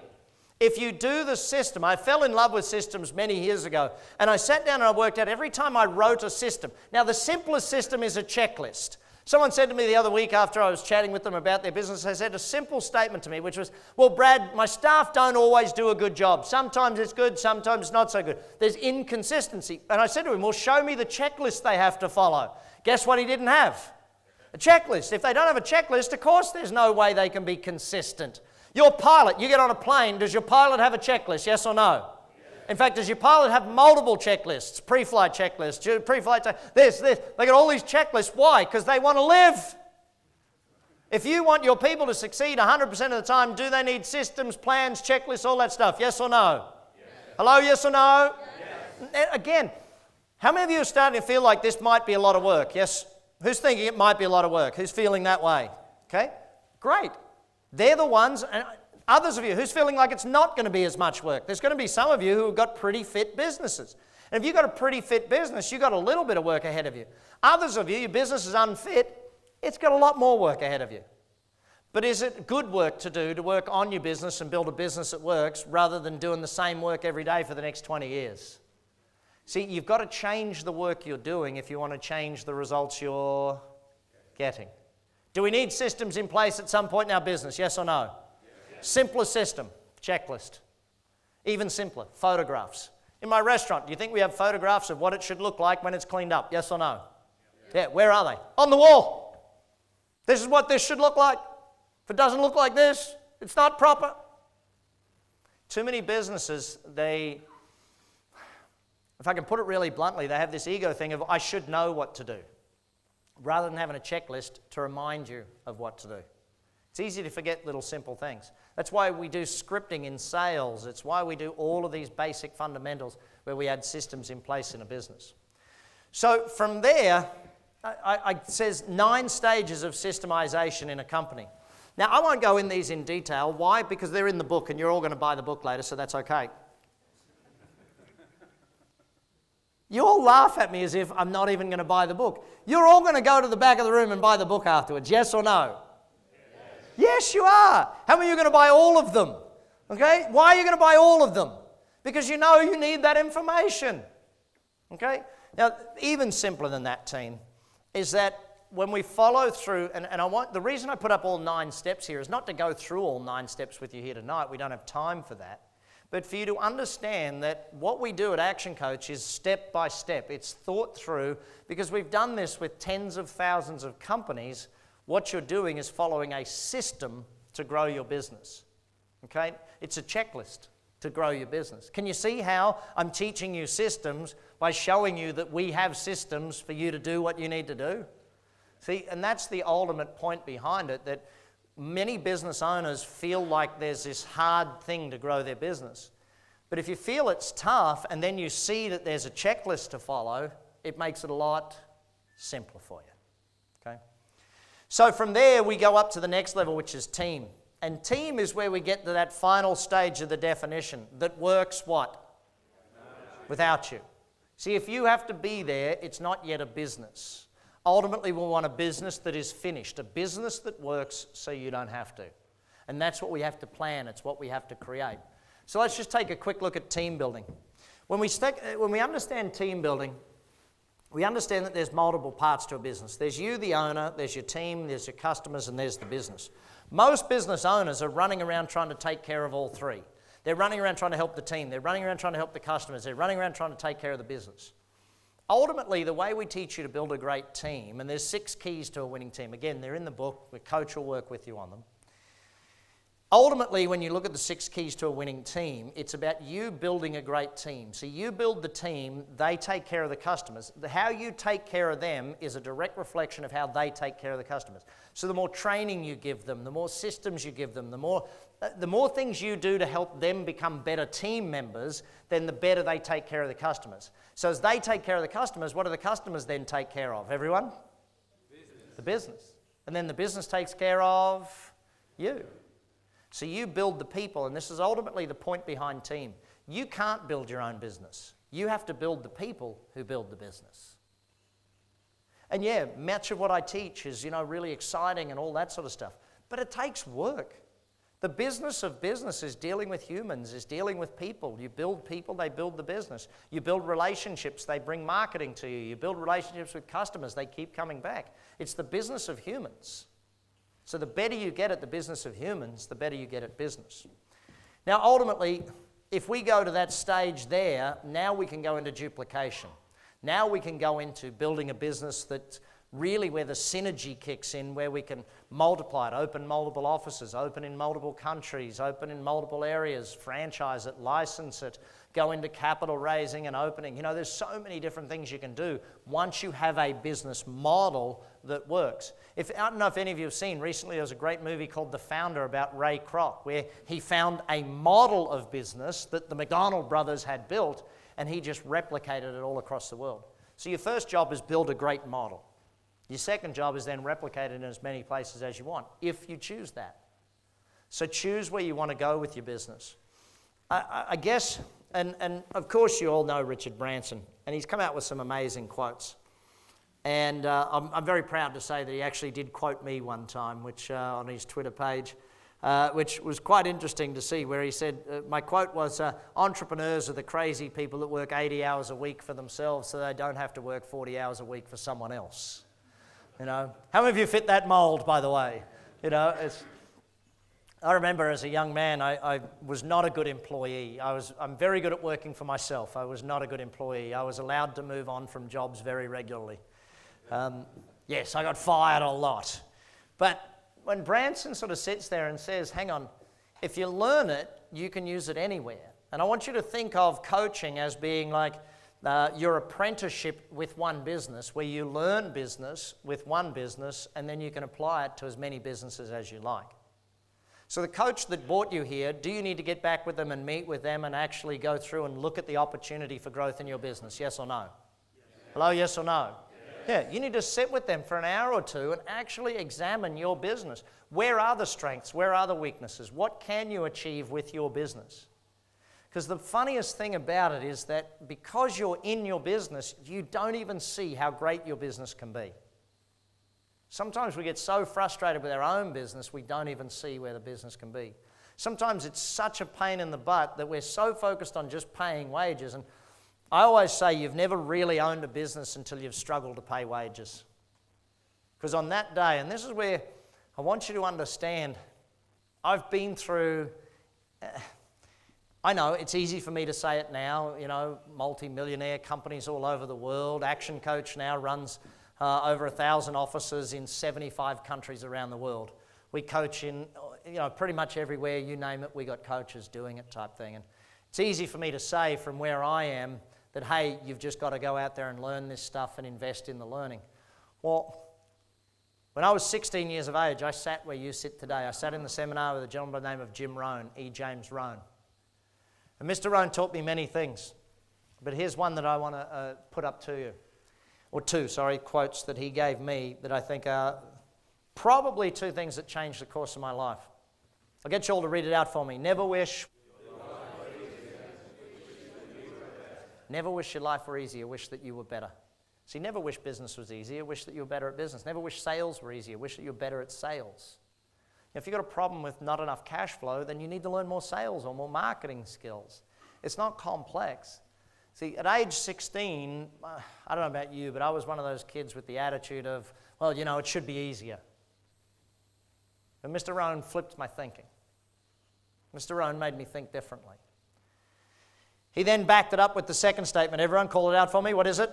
[SPEAKER 1] If you do the system, I fell in love with systems many years ago, and I sat down and I worked out every time I wrote a system. Now, the simplest system is a checklist. Someone said to me the other week after I was chatting with them about their business, they said a simple statement to me, which was, well, Brad, my staff don't always do a good job. Sometimes it's good, sometimes it's not so good. There's inconsistency. And I said to him, well, show me the checklist they have to follow. Guess what he didn't have? A checklist. If they don't have a checklist, of course there's no way they can be consistent. Your pilot, you get on a plane, does your pilot have a checklist, yes or no? In fact, does your pilot have multiple checklists, pre-flight checklists, pre-flight, this, they got all these checklists. Why? Because they want to live. If you want your people to succeed 100% of the time, do they need systems, plans, checklists, all that stuff, yes or no? Yes. Hello, yes or no? Yes. Again, how many of you are starting to feel like this might be a lot of work? Yes? Who's thinking it might be a lot of work? Who's feeling that way? Okay, great. They're the ones, and others of you, who's feeling like it's not going to be as much work? There's going to be some of you who have got pretty fit businesses. And if you've got a pretty fit business, you've got a little bit of work ahead of you. Others of you, your business is unfit, it's got a lot more work ahead of you. But is it good work to do to work on your business and build a business that works rather than doing the same work every day for the next 20 years? See, you've got to change the work you're doing if you want to change the results you're getting. Do we need systems in place at some point in our business? Yes or no? Yes. Simpler system, checklist. Even simpler, photographs. In my restaurant, do you think we have photographs of what it should look like when it's cleaned up? Yes or no? Yeah, where are they? On the wall. This is what this should look like. If it doesn't look like this, it's not proper. Too many businesses, if I can put it really bluntly, they have this ego thing of, I should know what to do, rather than having a checklist to remind you of what to do. It's easy to forget little simple things. That's why we do scripting in sales. It's why we do all of these basic fundamentals where we add systems in place in a business. So from there, It says 9 stages of systemization in a company. Now, I won't go in these in detail. Why? Because they're in the book, and you're all going to buy the book later, so that's okay. You all laugh at me as if I'm not even going to buy the book. You're all going to go to the back of the room and buy the book afterwards, yes or no? Yes, you are. How many of you are going to buy all of them? Okay? Why are you going to buy all of them? Because you know you need that information. Okay? Now, even simpler than that, team, is that when we follow through, and the reason I put up all 9 steps here is not to go through all 9 steps with you here tonight. We don't have time for that. But for you to understand that what we do at Action Coach is step by step. It's thought through, because we've done this with tens of thousands of companies. What you're doing is following a system to grow your business. Okay? It's a checklist to grow your business. Can you see how I'm teaching you systems by showing you that we have systems for you to do what you need to do? See, and that's the ultimate point behind it, that many business owners feel like there's this hard thing to grow their business. But if you feel it's tough and then you see that there's a checklist to follow, it makes it a lot simpler for you. Okay? So from there, we go up to the next level, which is team. And team is where we get to that final stage of the definition that works what? Without you. See, if you have to be there, it's not yet a business. Ultimately, we'll want a business that is finished, a business that works so you don't have to. And that's what we have to plan. It's what we have to create. So let's just take a quick look at team building. When we understand team building, we understand that there's multiple parts to a business. There's you, the owner, there's your team, there's your customers, and there's the business. Most business owners are running around trying to take care of all 3. They're running around trying to help the team. They're running around trying to help the customers. They're running around trying to take care of the business. Ultimately, the way we teach you to build a great team, and there's 6 keys to a winning team. Again, they're in the book. The coach will work with you on them. Ultimately, when you look at the 6 keys to a winning team, it's about you building a great team. So you build the team, they take care of the customers. How you take care of them is a direct reflection of how they take care of the customers. So the more training you give them, the more systems you give them, the more things you do to help them become better team members, then the better they take care of the customers. So as they take care of the customers, what do the customers then take care of? Everyone? The business. And then the business takes care of you. So you build the people, and this is ultimately the point behind team. You can't build your own business. You have to build the people who build the business. And yeah, much of what I teach is, really exciting and all that sort of stuff. But it takes work. The business of business is dealing with humans, is dealing with people. You build people, they build the business. You build relationships, they bring marketing to you. You build relationships with customers, they keep coming back. It's the business of humans. So the better you get at the business of humans, the better you get at business. Now, ultimately, if we go to that stage there, now we can go into duplication. Now we can go into building a business that's really where the synergy kicks in, where we can multiply it, open multiple offices, open in multiple countries, open in multiple areas, franchise it, license it, go into capital raising and opening. There's so many different things you can do once you have a business model that works. I don't know if any of you have seen, recently there was a great movie called The Founder about Ray Kroc, where he found a model of business that the McDonald brothers had built, and he just replicated it all across the world. So your first job is build a great model. Your second job is then replicate it in as many places as you want, if you choose that. So choose where you want to go with your business. I guess, and of course you all know Richard Branson, and he's come out with some amazing quotes. And I'm very proud to say that he actually did quote me one time, which on his Twitter page, which was quite interesting to see, where he said, my quote was, entrepreneurs are the crazy people that work 80 hours a week for themselves so they don't have to work 40 hours a week for someone else. How many of you fit that mold, by the way? I remember as a young man, I was not a good employee. I'm very good at working for myself. I was not a good employee. I was allowed to move on from jobs very regularly. Yes, I got fired a lot. But when Branson sort of sits there and says, hang on, if you learn it, you can use it anywhere. And I want you to think of coaching as being like your apprenticeship with one business, where you learn business with one business and then you can apply it to as many businesses as you like. So the coach that brought you here, do you need to get back with them and meet with them and actually go through and look at the opportunity for growth in your business? Yes or no? Yes. Hello, yes or no? Yes. Yeah, you need to sit with them for an hour or two and actually examine your business. Where are the strengths? Where are the weaknesses? What can you achieve with your business? Because the funniest thing about it is that because you're in your business, you don't even see how great your business can be. Sometimes we get so frustrated with our own business, we don't even see where the business can be. Sometimes it's such a pain in the butt that we're so focused on just paying wages. And I always say you've never really owned a business until you've struggled to pay wages. Because on that day, and this is where I want you to understand, I've been through, I know it's easy for me to say it now, multi-millionaire companies all over the world. ActionCOACH now runs over 1,000 offices in 75 countries around the world. We coach in, pretty much everywhere, you name it, we got coaches doing it type thing. And it's easy for me to say from where I am that, hey, you've just got to go out there and learn this stuff and invest in the learning. Well, when I was 16 years of age, I sat where you sit today. I sat in the seminar with a gentleman by the name of Jim Rohn, E. James Rohn. And Mr. Rohn taught me many things, but here's one that I want to put up to you. Or two, quotes that he gave me that I think are probably two things that changed the course of my life. I'll get you all to read it out for me. Never wish your life were easier, wish that you were better. See, never wish business was easier, wish that you were better at business. Never wish sales were easier, wish that you were better at sales. If you've got a problem with not enough cash flow, then you need to learn more sales or more marketing skills. It's not complex. See, at age 16, I don't know about you, but I was one of those kids with the attitude of, well, it should be easier. And Mr. Rohn flipped my thinking. Mr. Rohn made me think differently. He then backed it up with the second statement. Everyone call it out for me. What is it?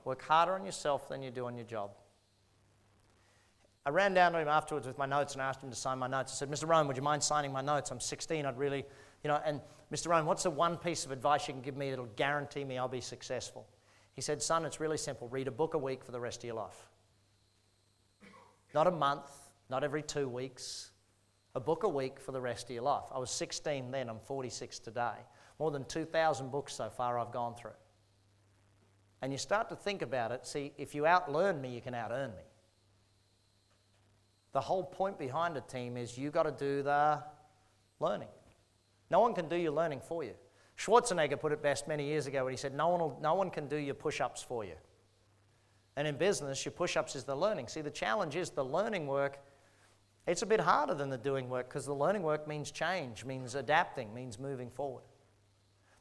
[SPEAKER 1] Work harder on yourself than you do on your job. I ran down to him afterwards with my notes and asked him to sign my notes. I said, Mr. Rohn, would you mind signing my notes? I'm 16. I'd really, and Mr. Rohn, what's the one piece of advice you can give me that'll guarantee me I'll be successful? He said, son, it's really simple. Read a book a week for the rest of your life. Not a month, not every 2 weeks. A book a week for the rest of your life. I was 16 then, I'm 46 today. More than 2,000 books so far I've gone through. And you start to think about it, see, if you outlearn me, you can out-earn me. The whole point behind a team is you got to do the learning. No one can do your learning for you. Schwarzenegger put it best many years ago when he said, no one can do your push-ups for you. And in business, your push-ups is the learning. See, the challenge is the learning work, it's a bit harder than the doing work because the learning work means change, means adapting, means moving forward.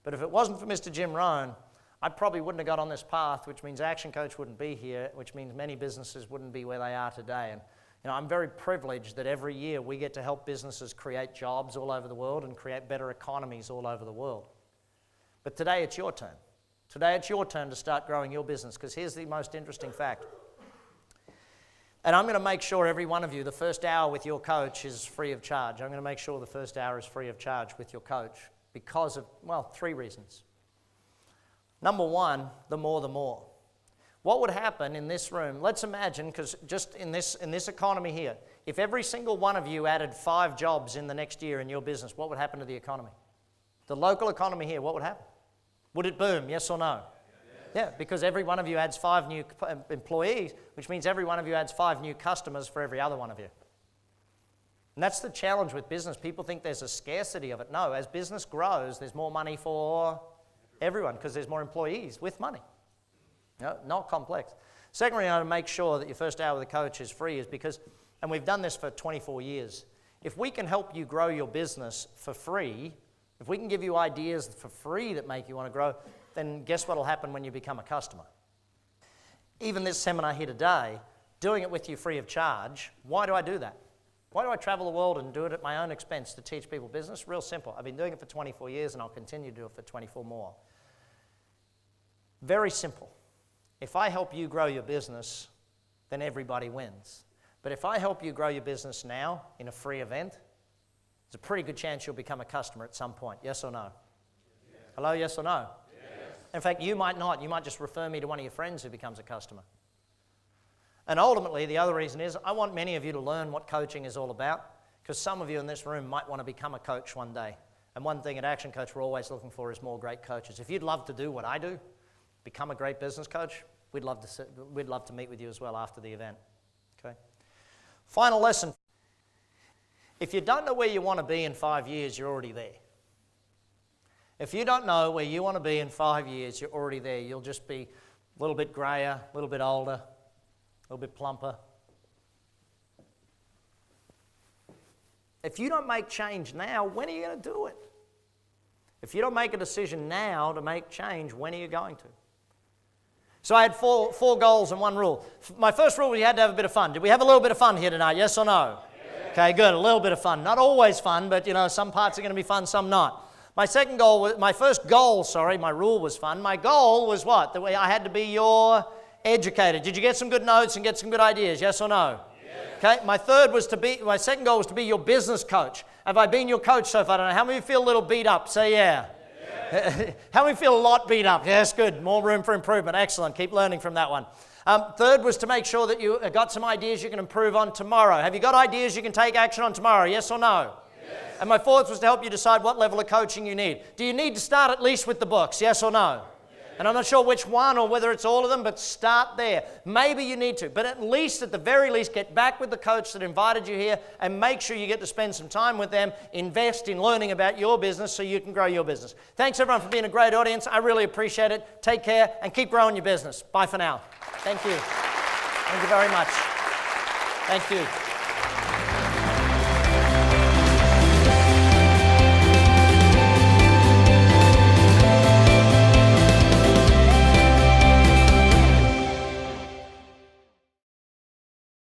[SPEAKER 1] But if it wasn't for Mr. Jim Rohn, I probably wouldn't have got on this path, which means ActionCOACH wouldn't be here, which means many businesses wouldn't be where they are today. And I'm very privileged that every year we get to help businesses create jobs all over the world and create better economies all over the world. But today it's your turn. Today it's your turn to start growing your business, because here's the most interesting fact. And I'm going to make sure every one of you, the first hour with your coach is free of charge. I'm going to make sure the first hour is free of charge with your coach because of, 3 reasons. Number one, the more. What would happen in this room, let's imagine, because just in this economy here, if every single one of you added 5 jobs in the next year in your business, what would happen to the economy? The local economy here, what would happen? Would it boom, yes or no? Yeah, because every one of you adds 5 new employees, which means every one of you adds 5 new customers for every other one of you. And that's the challenge with business. People think there's a scarcity of it. No, as business grows, there's more money for everyone because there's more employees with money. No, not complex. Secondly, to make sure that your first hour with the coach is free is because, and we've done this for 24 years, if we can help you grow your business for free, if we can give you ideas for free that make you want to grow, then guess what will happen when you become a customer? Even this seminar here today, doing it with you free of charge, why do I do that? Why do I travel the world and do it at my own expense to teach people business? Real simple. I've been doing it for 24 years and I'll continue to do it for 24 more. Very simple. If I help you grow your business, then everybody wins. But if I help you grow your business now in a free event, there's a pretty good chance you'll become a customer at some point. Yes or no? Yes. Hello, yes or no? Yes. In fact, you might not. You might just refer me to one of your friends who becomes a customer. And ultimately, the other reason is I want many of you to learn what coaching is all about, because some of you in this room might want to become a coach one day. And one thing at ActionCOACH we're always looking for is more great coaches. If you'd love to do what I do, become a great business coach, we'd love to meet with you as well after the event. Okay. Final lesson. If you don't know where you want to be in 5 years, you're already there. If you don't know where you want to be in 5 years, you're already there. You'll just be a little bit grayer, a little bit older, a little bit plumper. If you don't make change now, when are you going to do it? If you don't make a decision now to make change, when are you going to? So I had four goals and one rule. My first rule was you had to have a bit of fun. Did we have a little bit of fun here tonight, yes or no? Yeah. Okay, good, a little bit of fun. Not always fun, but some parts are going to be fun, some not. My rule was fun. My goal was what? The way I had to be your educator. Did you get some good notes and get some good ideas, yes or no? Okay, my second goal was to be your business coach. Have I been your coach so far? I don't know. How many of you feel a little beat up? Say yeah. How many feel a lot beat up? Yes, good. More room for improvement. Excellent. Keep learning from that one. Third was to make sure that you got some ideas you can improve on tomorrow. Have you got ideas you can take action on tomorrow? Yes or no? Yes. And my fourth was to help you decide what level of coaching you need. Do you need to start at least with the books? Yes or no? And I'm not sure which one or whether it's all of them, but start there. Maybe you need to, but at the very least, get back with the coach that invited you here and make sure you get to spend some time with them, invest in learning about your business so you can grow your business. Thanks everyone for being a great audience. I really appreciate it. Take care and keep growing your business. Bye for now. Thank you. Thank you very much. Thank you.